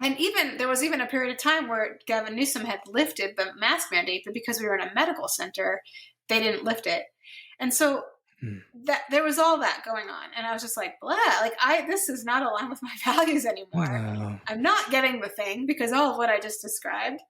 And even there was even a period of time where Gavin Newsom had lifted the mask mandate, but because we were in a medical center, they didn't lift it. And so Mm. that there was all that going on, and I was just like, blah, like this is not aligned with my values anymore. No. I'm not getting the thing because all of what I just described.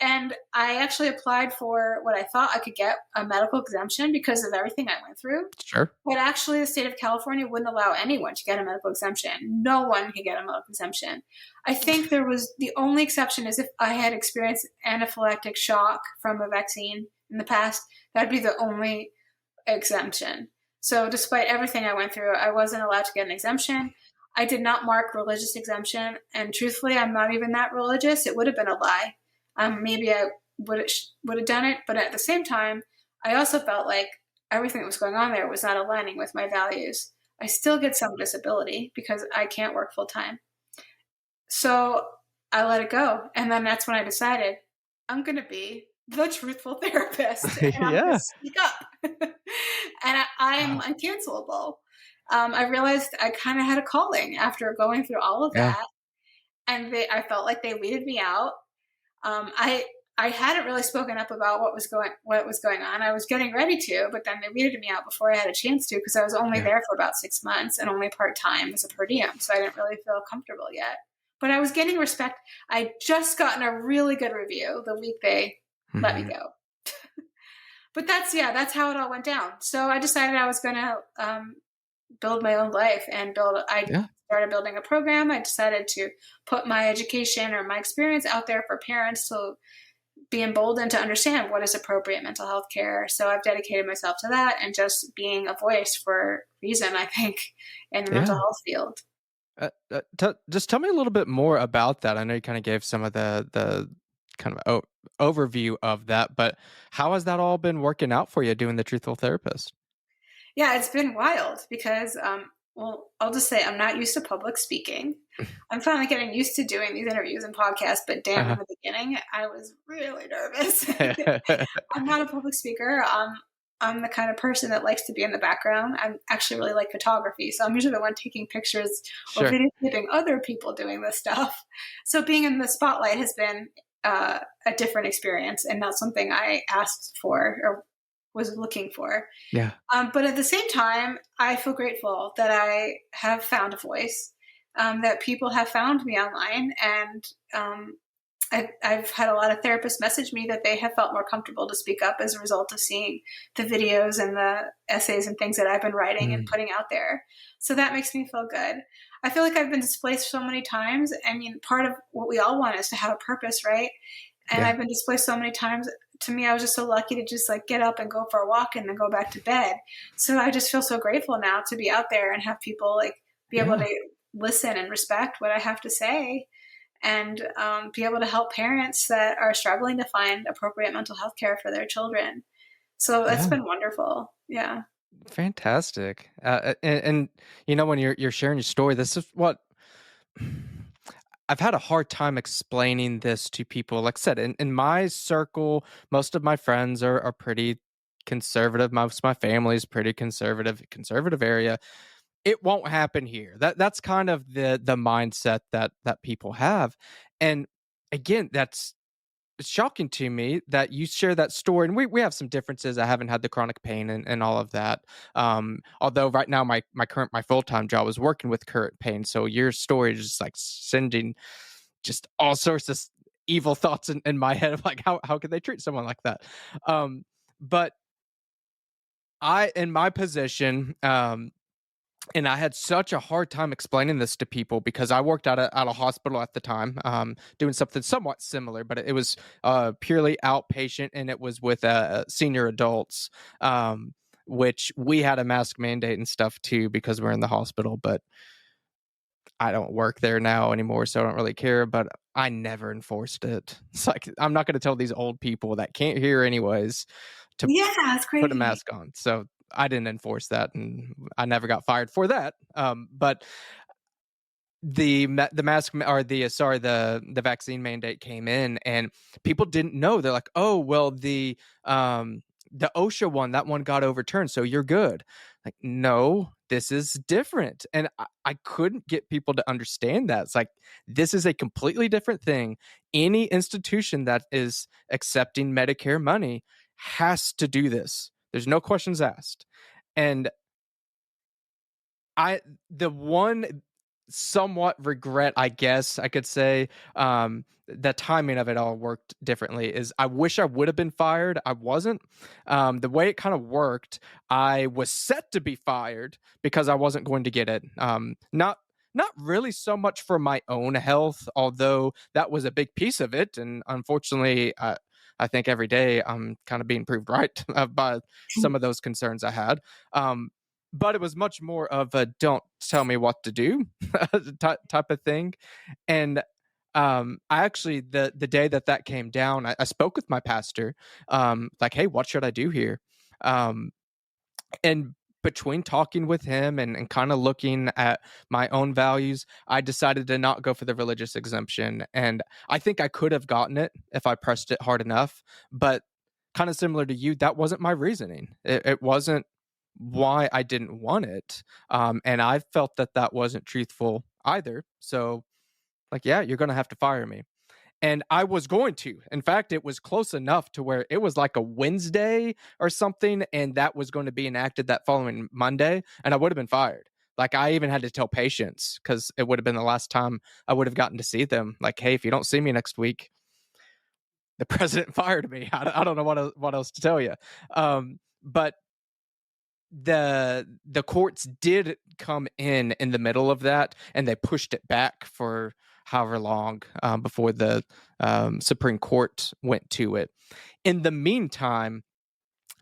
And I actually applied for what I thought I could get, a medical exemption, because of everything I went through. Sure. But actually, the state of California wouldn't allow anyone to get a medical exemption. No one could get a medical exemption. I think the only exception is if I had experienced anaphylactic shock from a vaccine in the past. That'd be the only exemption. So despite everything I went through, I wasn't allowed to get an exemption. I did not mark religious exemption, and truthfully, I'm not even that religious. It would have been a lie. Maybe I would have done it, but at the same time, I also felt like everything that was going on there was not aligning with my values. I still get some disability because I can't work full time. So I let it go, and then that's when I decided I'm going to be the truthful therapist, and I'm going to Yeah. speak up, and I'm Wow. uncancelable. I realized I kind of had a calling after going through all of Yeah. that, and I felt like they weeded me out. I hadn't really spoken up about what was going on. I was getting ready to, but then they weeded me out before I had a chance to, because I was only Yeah. there for about 6 months and only part time as a per diem, so I didn't really feel comfortable yet. But I was getting respect. I'd just gotten a really good review the week they let me Mhm. go. But that's how it all went down. So I decided I was going to build my own life and I Yeah. started building a program. I decided to put my education or my experience out there for parents to be emboldened to understand what is appropriate mental health care. So I've dedicated myself to that and just being a voice for reason, I think, in the mental Yeah. health field. Just tell me a little bit more about that. I know you kind of gave some of the kind of overview of that, but how has that all been working out for you doing the Truthful Therapist? Yeah, it's been wild because, well, I'll just say I'm not used to public speaking. I'm finally getting used to doing these interviews and podcasts, but damn, in Uh-huh. the beginning, I was really nervous. I'm not a public speaker. I'm the kind of person that likes to be in the background. I actually really like photography, so I'm usually the one taking pictures or Sure. videotaping other people doing this stuff. So being in the spotlight has been a different experience and not something I asked for or was looking for. Yeah. But at the same time, I feel grateful that I have found a voice, that people have found me online, and I've had a lot of therapists message me that they have felt more comfortable to speak up as a result of seeing the videos and the essays and things that I've been writing and Mm. putting out there. So that makes me feel good. I feel like I've been displaced so many times. I mean, part of what we all want is to have a purpose, right? And Yeah. I've been displaced so many times. To me, I was just so lucky to just like get up and go for a walk and then go back to bed. So I just feel so grateful now to be out there and have people like be able Yeah. to listen and respect what I have to say, and be able to help parents that are struggling to find appropriate mental health care for their children. So that's Yeah. been wonderful. Yeah. Fantastic. And when you're sharing your story, this is what I've had a hard time explaining this to people. Like I said, in my circle, most of my friends are pretty conservative. Most of my family is pretty conservative area. It won't happen here. That's kind of the mindset that people have. And again, it's shocking to me that you share that story, and we have some differences. I haven't had the chronic pain and all of that. Although right now my full-time job is working with current pain. So your story is just like sending just all sorts of evil thoughts in my head of like how could they treat someone like that? But I in my position, and I had such a hard time explaining this to people because I worked at a hospital at the time, doing something somewhat similar, but it was purely outpatient, and it was with senior adults, which we had a mask mandate and stuff too because we're in the hospital. But I don't work there now anymore, so I don't really care. But I never enforced it. It's like I'm not going to tell these old people that can't hear anyways to Yeah, it's put a crazy. mask on. So I didn't enforce that, and I never got fired for that. But the mask or the vaccine mandate came in, and people didn't know. They're like, oh well, the OSHA one, that one got overturned, so you're good. Like, no, this is different. And I couldn't get people to understand that. It's like, this is a completely different thing. Any institution that is accepting Medicare money has to do this. There's no questions asked. And I the one somewhat regret, I guess I could say, the timing of it all worked differently, is I wish I would have been fired. I wasn't. The way it kind of worked, I was set to be fired because I wasn't going to get it. Not really so much for my own health, although that was a big piece of it. And unfortunately, I think every day I'm kind of being proved right by some of those concerns I had. But it was much more of a "don't tell me what to do" type of thing. And I actually, the day that came down, I spoke with my pastor, like, "Hey, what should I do here?" Um, and between talking with him and kind of looking at my own values, I decided to not go for the religious exemption. And I think I could have gotten it if I pressed it hard enough. But kind of similar to you, that wasn't my reasoning. It wasn't why I didn't want it. And I felt that wasn't truthful either. So, like, yeah, you're going to have to fire me. And I was going to. In fact, it was close enough to where it was like a Wednesday or something, and that was going to be enacted that following Monday, and I would have been fired. Like, I even had to tell patients because it would have been the last time I would have gotten to see them. Like, hey, if you don't see me next week, the president fired me. I don't know what else to tell you. But the courts did come in the middle of that, and they pushed it back for however long, before the Supreme Court went to it. In the meantime,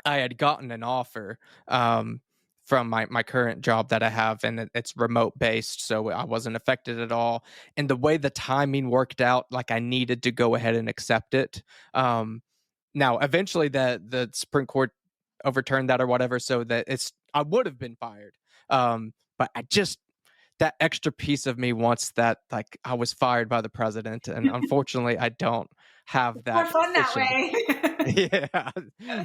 I had gotten an offer, from my current job that I have, and it's remote based, so I wasn't affected at all. And the way the timing worked out, like, I needed to go ahead and accept it. Now, eventually, the Supreme Court overturned that or whatever, so that I would have been fired. But I just, that extra piece of me wants that, like, I was fired by the president, and unfortunately, I don't have More that fun that cushion. way. Yeah,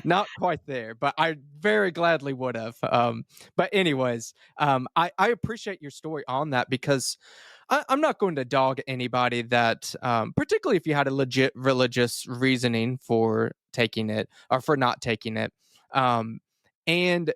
not quite there, but I very gladly would have. But anyways, I appreciate your story on that because I'm not going to dog anybody that, particularly if you had a legit religious reasoning for taking it or for not taking it. And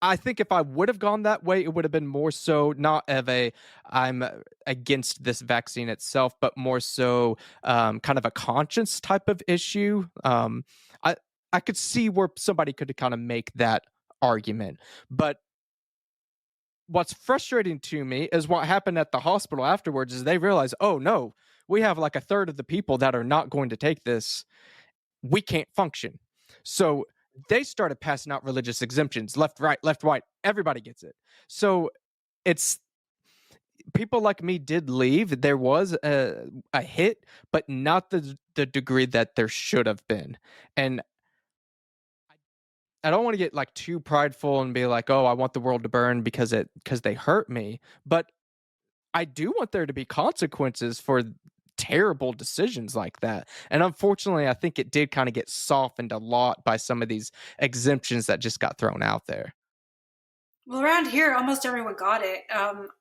I think if I would have gone that way, it would have been more so not of a I'm against this vaccine itself, but more so kind of a conscience type of issue. I I could see where somebody could kind of make that argument, but what's frustrating to me is what happened at the hospital afterwards. Is they realize, oh no, we have like a third of the people that are not going to take this, we can't function. So they started passing out religious exemptions left, right. Everybody gets it. So it's people like me did leave. There was a hit, but not the degree that there should have been. And I don't want to get like too prideful and be like, oh, I want the world to burn because they hurt me. But I do want there to be consequences for terrible decisions like that. And unfortunately, I think it did kind of get softened a lot by some of these exemptions that just got thrown out there. Well, around here, almost everyone got it.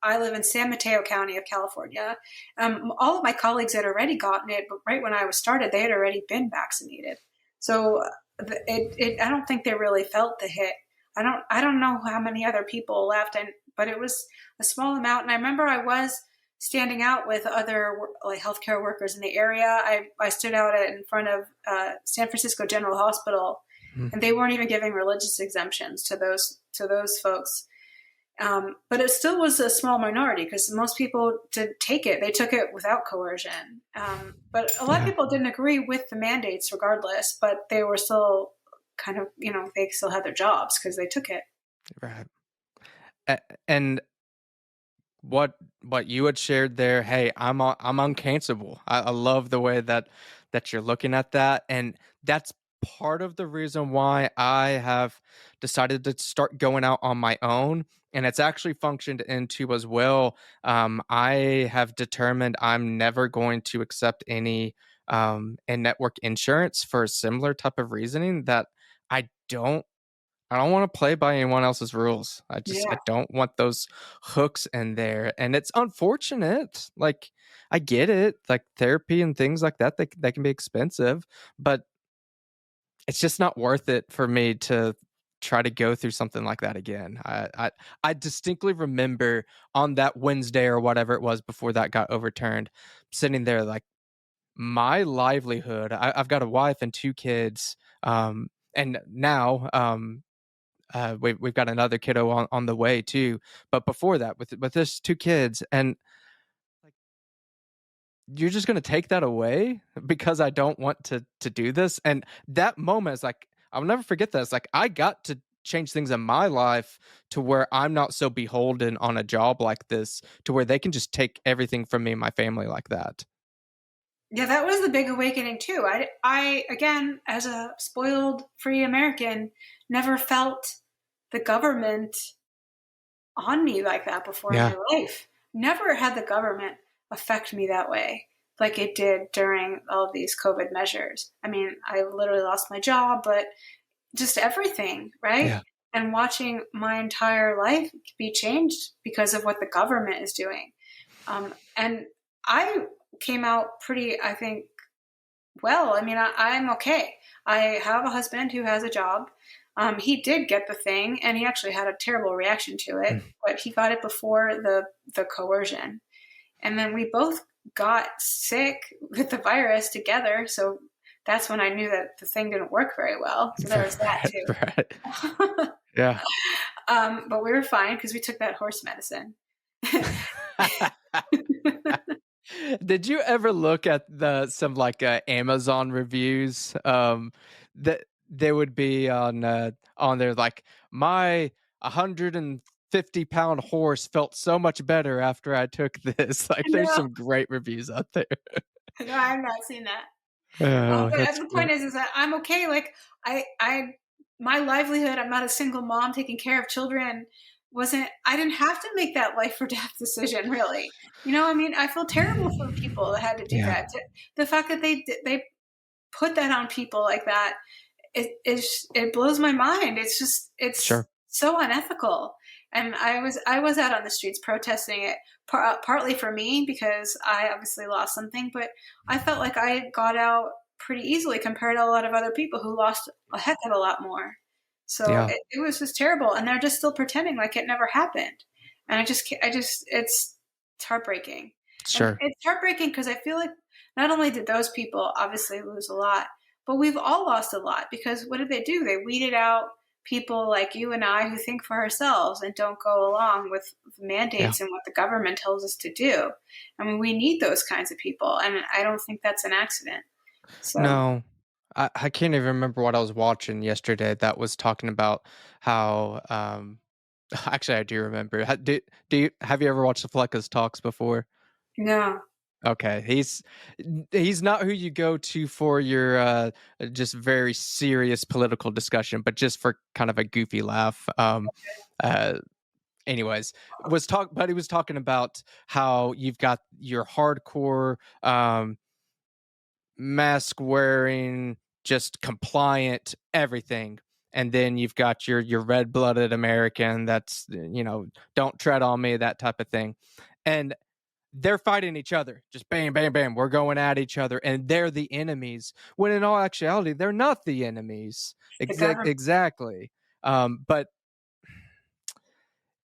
I live in San Mateo County of California. All of my colleagues had already gotten it, but right when I was started, they had already been vaccinated. So I don't think they really felt the hit. I don't know how many other people left, but it was a small amount. And I remember I was standing out with other like healthcare workers in the area. I stood out in front of San Francisco General Hospital, and they weren't even giving religious exemptions to those folks. But it still was a small minority because most people did take it. They took it without coercion. But a lot of people didn't agree with the mandates regardless, but they were still kind of, they still had their jobs because they took it. Right. And what you had shared there, hey, I'm uncancelable. I love the way that you're looking at that, and that's part of the reason why I have decided to start going out on my own, and it's actually functioned into as well. I have determined I'm never going to accept any in-network insurance for a similar type of reasoning that I don't I don't want to play by anyone else's rules. I Yeah. don't want those hooks in there. And it's unfortunate. Like I get it. Like therapy and things like that, they can be expensive, but it's just not worth it for me to try to go through something like that again. I distinctly remember on that Wednesday or whatever it was before that got overturned, sitting there like my livelihood. I've got a wife and two kids. And now we've got another kiddo on the way too. But before that, with this two kids, and like you're just gonna take that away because I don't want to do this. And that moment is like I'll never forget that. It's like I got to change things in my life to where I'm not so beholden on a job like this, to where they can just take everything from me and my family like that. Yeah, that was the big awakening too. I again, as a spoiled free American, never felt the government on me like that before in Yeah. my life. Never had the government affect me that way like it did during all of these COVID measures. I mean, I literally lost my job, but just everything, right? Yeah. And watching my entire life be changed because of what the government is doing. And I came out pretty, I think, well. I mean, I'm okay. I have a husband who has a job. He did get the thing, and he actually had a terrible reaction to it, but he got it before the coercion. And then we both got sick with the virus together. So that's when I knew that the thing didn't work very well. So there was that too. Right. Yeah. But we were fine because we took that horse medicine. Did you ever look at some like Amazon reviews that there would be on there like my 150-pound horse felt so much better after I took this. Like there's No, some great reviews out there. no, I've not seen that. Oh, But that's the cool. point is that I'm okay. Like my livelihood. I'm not a single mom taking care of children. I didn't have to make that life or death decision, really. I mean, I feel terrible for people that had to do Yeah. that. The fact that they put that on people like that, it blows my mind. It's Sure. so unethical. And I was out on the streets protesting it, partly for me because I obviously lost something, but I felt like I got out pretty easily compared to a lot of other people who lost a heck of a lot more. So Yeah, it was just terrible, and they're just still pretending like it never happened. And it's heartbreaking. And sure. it's heartbreaking because I feel like not only did those people obviously lose a lot, but we've all lost a lot, because what did they do? They weeded out people like you and I who think for ourselves and don't go along with Yeah. mandates and what the government tells us to do. I mean, we need those kinds of people, and I don't think that's an accident. So, No, I can't even remember what I was watching yesterday that was talking about how, actually, I do remember. Have you ever watched the Flecka's talks before? no. Okay, he's not who you go to for your just very serious political discussion, but just for kind of a goofy laugh. Uh, anyways, but he was talking about how you've got your hardcore mask wearing, just compliant everything. And then you've got your red blooded American that's, don't tread on me, that type of thing. And they're fighting each other, just bam, bam, bam. We're going at each other, and they're the enemies. When in all actuality, they're not the enemies. The government. Exactly. But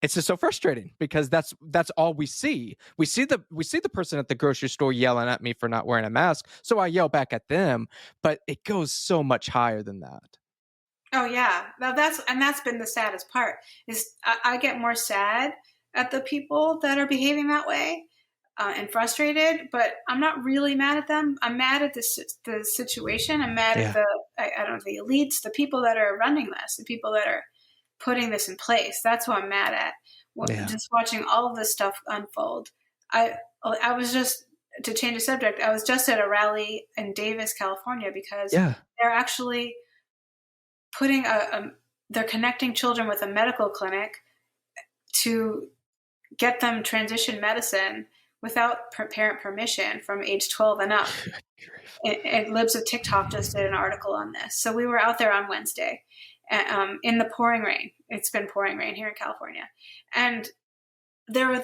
it's just so frustrating because that's all we see. We see the person at the grocery store yelling at me for not wearing a mask, so I yell back at them. But it goes so much higher than that. Oh yeah, now that's been the saddest part. Is I get more sad at the people that are behaving that way, and frustrated. But I'm not really mad at them. I'm mad at the situation. I'm mad at Yeah, I don't know, the elites, the people that are running this, the people that are putting this in place. That's who I'm mad at. yeah, Just watching all of this stuff unfold. I was just, to change the subject, I was just at a rally in Davis, California, because yeah. they're actually putting they're connecting children with a medical clinic to get them transition medicine without parent permission from age 12 and up. And Libs of TikTok just did an article on this. So we were out there on Wednesday, in the pouring rain. It's been pouring rain here in California. And there were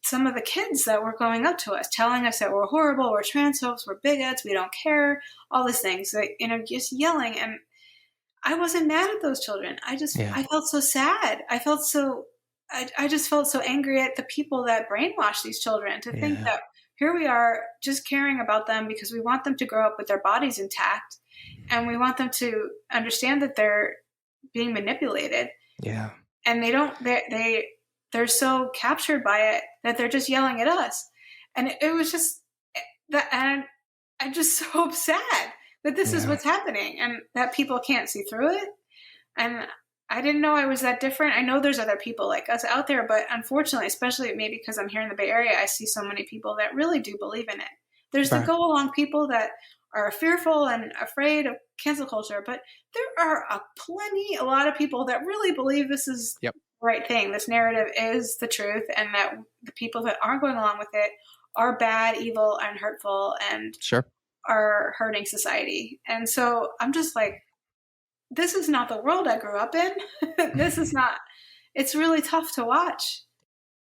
some of the kids that were going up to us, telling us that we're horrible, we're transphobes, we're bigots, we don't care, all these things. Just yelling. And I wasn't mad at those children. Yeah, I felt so sad. I just felt so angry at the people that brainwash these children to think yeah, that here we are just caring about them because we want them to grow up with their bodies intact, and we want them to understand that they're being manipulated, yeah. and they're so captured by it that they're just yelling at us. And it was just that, and I'm just so sad that this is Yeah. what's happening and that people can't see through it. And I didn't know I was that different. I know there's other people like us out there, but unfortunately, especially maybe because I'm here in the Bay Area, I see so many people that really do believe in it. There's the Right. go along people that are fearful and afraid of cancel culture, but there are a lot of people that really believe this is Yep. the right thing. This narrative is the truth, and that the people that aren't going along with it are bad, evil, and hurtful, and Sure. are hurting society. And so I'm just like, this is not the world I grew up in. This is not, it's really tough to watch.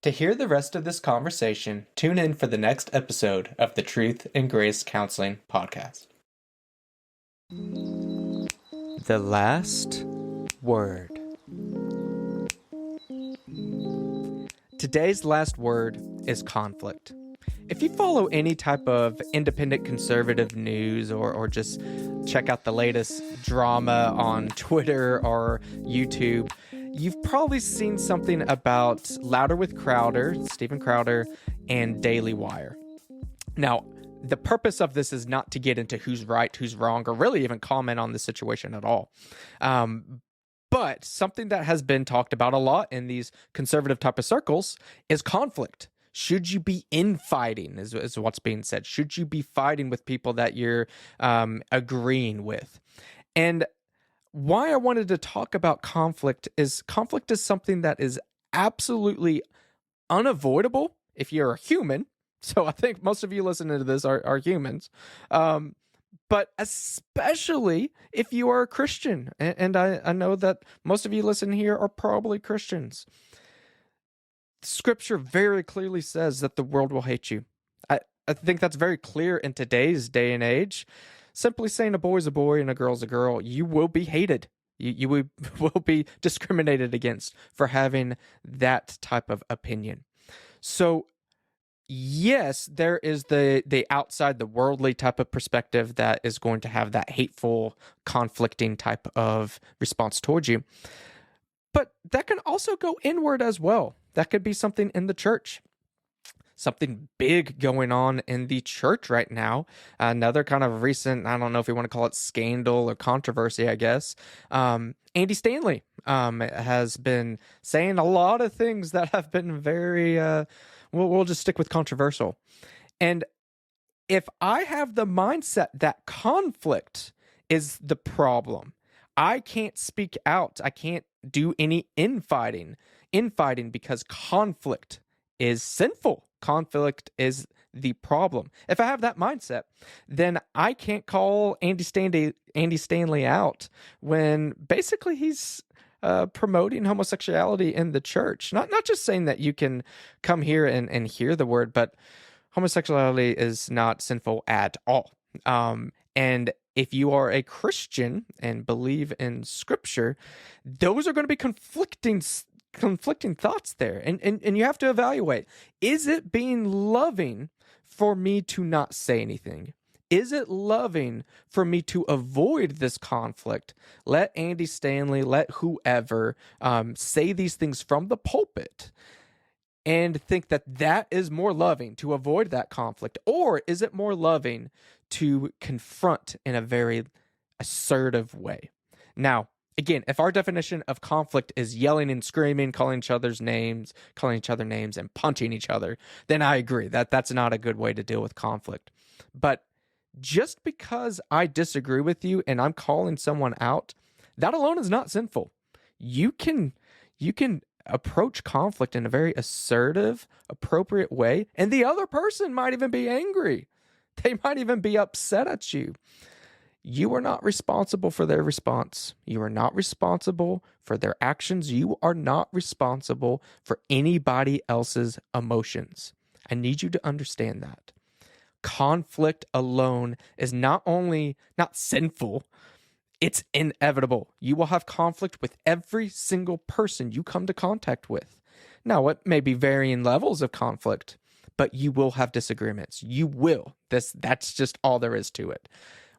To hear the rest of this conversation, tune in for the next episode of the Truth and Grace Counseling Podcast. The last word. Today's last word is conflict. If you follow any type of independent conservative news or just check out the latest drama on Twitter or YouTube, you've probably seen something about Louder with Crowder, Steven Crowder, and Daily Wire. Now, the purpose of this is not to get into who's right, who's wrong, or really even comment on the situation at all. But something that has been talked about a lot in these conservative type of circles is conflict. Should you be infighting, is what's being said. Should you be fighting with people that you're agreeing with? And why I wanted to talk about conflict is something that is absolutely unavoidable if you're a human. So I think most of you listening to this are humans. But especially if you are a Christian. And I know that most of you listening here are probably Christians. Scripture very clearly says that the world will hate you. I think that's very clear in today's day and age. simply saying a boy's a boy and a girl's a girl, you will be hated. You will be discriminated against for having that type of opinion. So yes, there is the outside, the worldly type of perspective that is going to have that hateful, conflicting type of response towards you. But that can also go inward as well. That could be something in the church. Something big going on in the church right now. Another kind of recent, I don't know if you want to call it scandal or controversy, I guess. Andy Stanley has been saying a lot of things that have been very, we'll just stick with controversial. And if I have the mindset that conflict is the problem, I can't speak out. I can't do any infighting because conflict is sinful. Conflict is the problem. If I have that mindset, then I can't call Andy Stanley out when basically he's promoting homosexuality in the church. Not just saying that you can come here and hear the word, but homosexuality is not sinful at all. And if you are a Christian and believe in Scripture, those are going to be conflicting thoughts there. And you have to evaluate, is it being loving for me to not say anything? Is it loving for me to avoid this conflict? Let Andy Stanley, let whoever say these things from the pulpit and think that that is more loving to avoid that conflict? Or is it more loving to confront in a very assertive way? Now, again, if our definition of conflict is yelling and screaming, calling each other names, and punching each other, then I agree that that's not a good way to deal with conflict. But just because I disagree with you and I'm calling someone out, that alone is not sinful. You can approach conflict in a very assertive, appropriate way, and the other person might even be angry. They might even be upset at you. You are not responsible for their response. You are not responsible for their actions. You are not responsible for anybody else's emotions. I need you to understand that. Conflict alone is not only not sinful, it's inevitable. You will have conflict with every single person you come to contact with. Now, it may be varying levels of conflict, but you will have disagreements. You will. That's just all there is to it.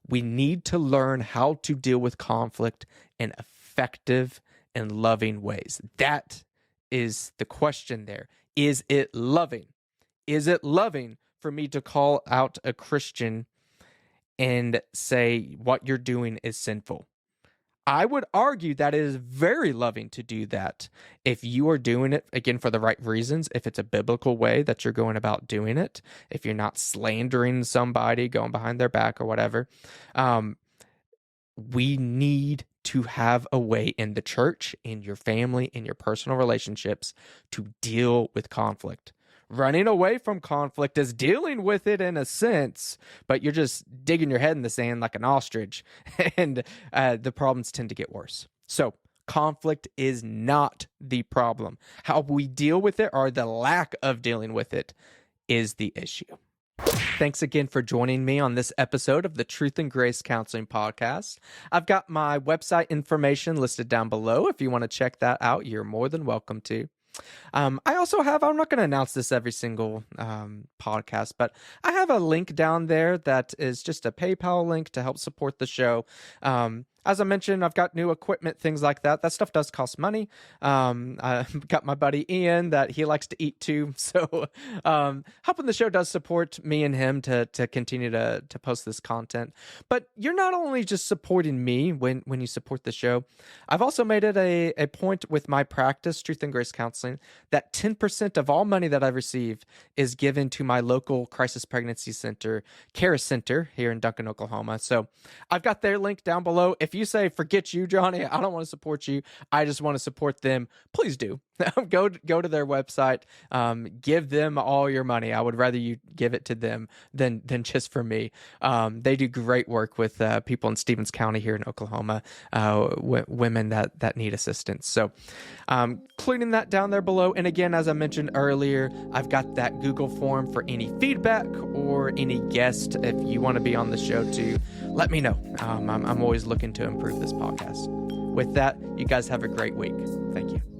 We need to learn how to deal with conflict in effective and loving ways. That is the question there. Is it loving? Is it loving for me to call out a Christian and say what you're doing is sinful? I would argue that it is very loving to do that if you are doing it, again, for the right reasons, if it's a biblical way that you're going about doing it, if you're not slandering somebody, going behind their back or whatever. We need to have a way in the church, in your family, in your personal relationships to deal with conflict. Running away from conflict is dealing with it in a sense, but you're just digging your head in the sand like an ostrich, and the problems tend to get worse. So conflict is not the problem. How we deal with it, or the lack of dealing with it, is the issue. Thanks again for joining me on this episode of the Truth and Grace Counseling Podcast. I've got my website information listed down below. If you want to check that out, you're more than welcome to. I also have, I'm not going to announce this every single podcast, but I have a link down there that is just a PayPal link to help support the show. As I mentioned, I've got new equipment, things like that. That stuff does cost money. I've got my buddy Ian that he likes to eat too. So helping the show does support me and him to continue to post this content. But you're not only just supporting me when you support the show. I've also made it a point with my practice, Truth and Grace Counseling, that 10% of all money that I receive is given to my local Crisis Pregnancy Center, Charis Center here in Duncan, Oklahoma. So I've got their link down below. If if you say, forget you, Johnny, I don't want to support you, I just want to support them, please do. Go to their website, give them all your money. I would rather you give it to them than just for me. They do great work with people in Stevens County here in Oklahoma, women that need assistance. So including that down there below. And again, as I mentioned earlier, I've got that Google form for any feedback or any guest. If you want to be on the show too, let me know. I'm always looking to improve this podcast. With that, you guys have a great week. Thank you.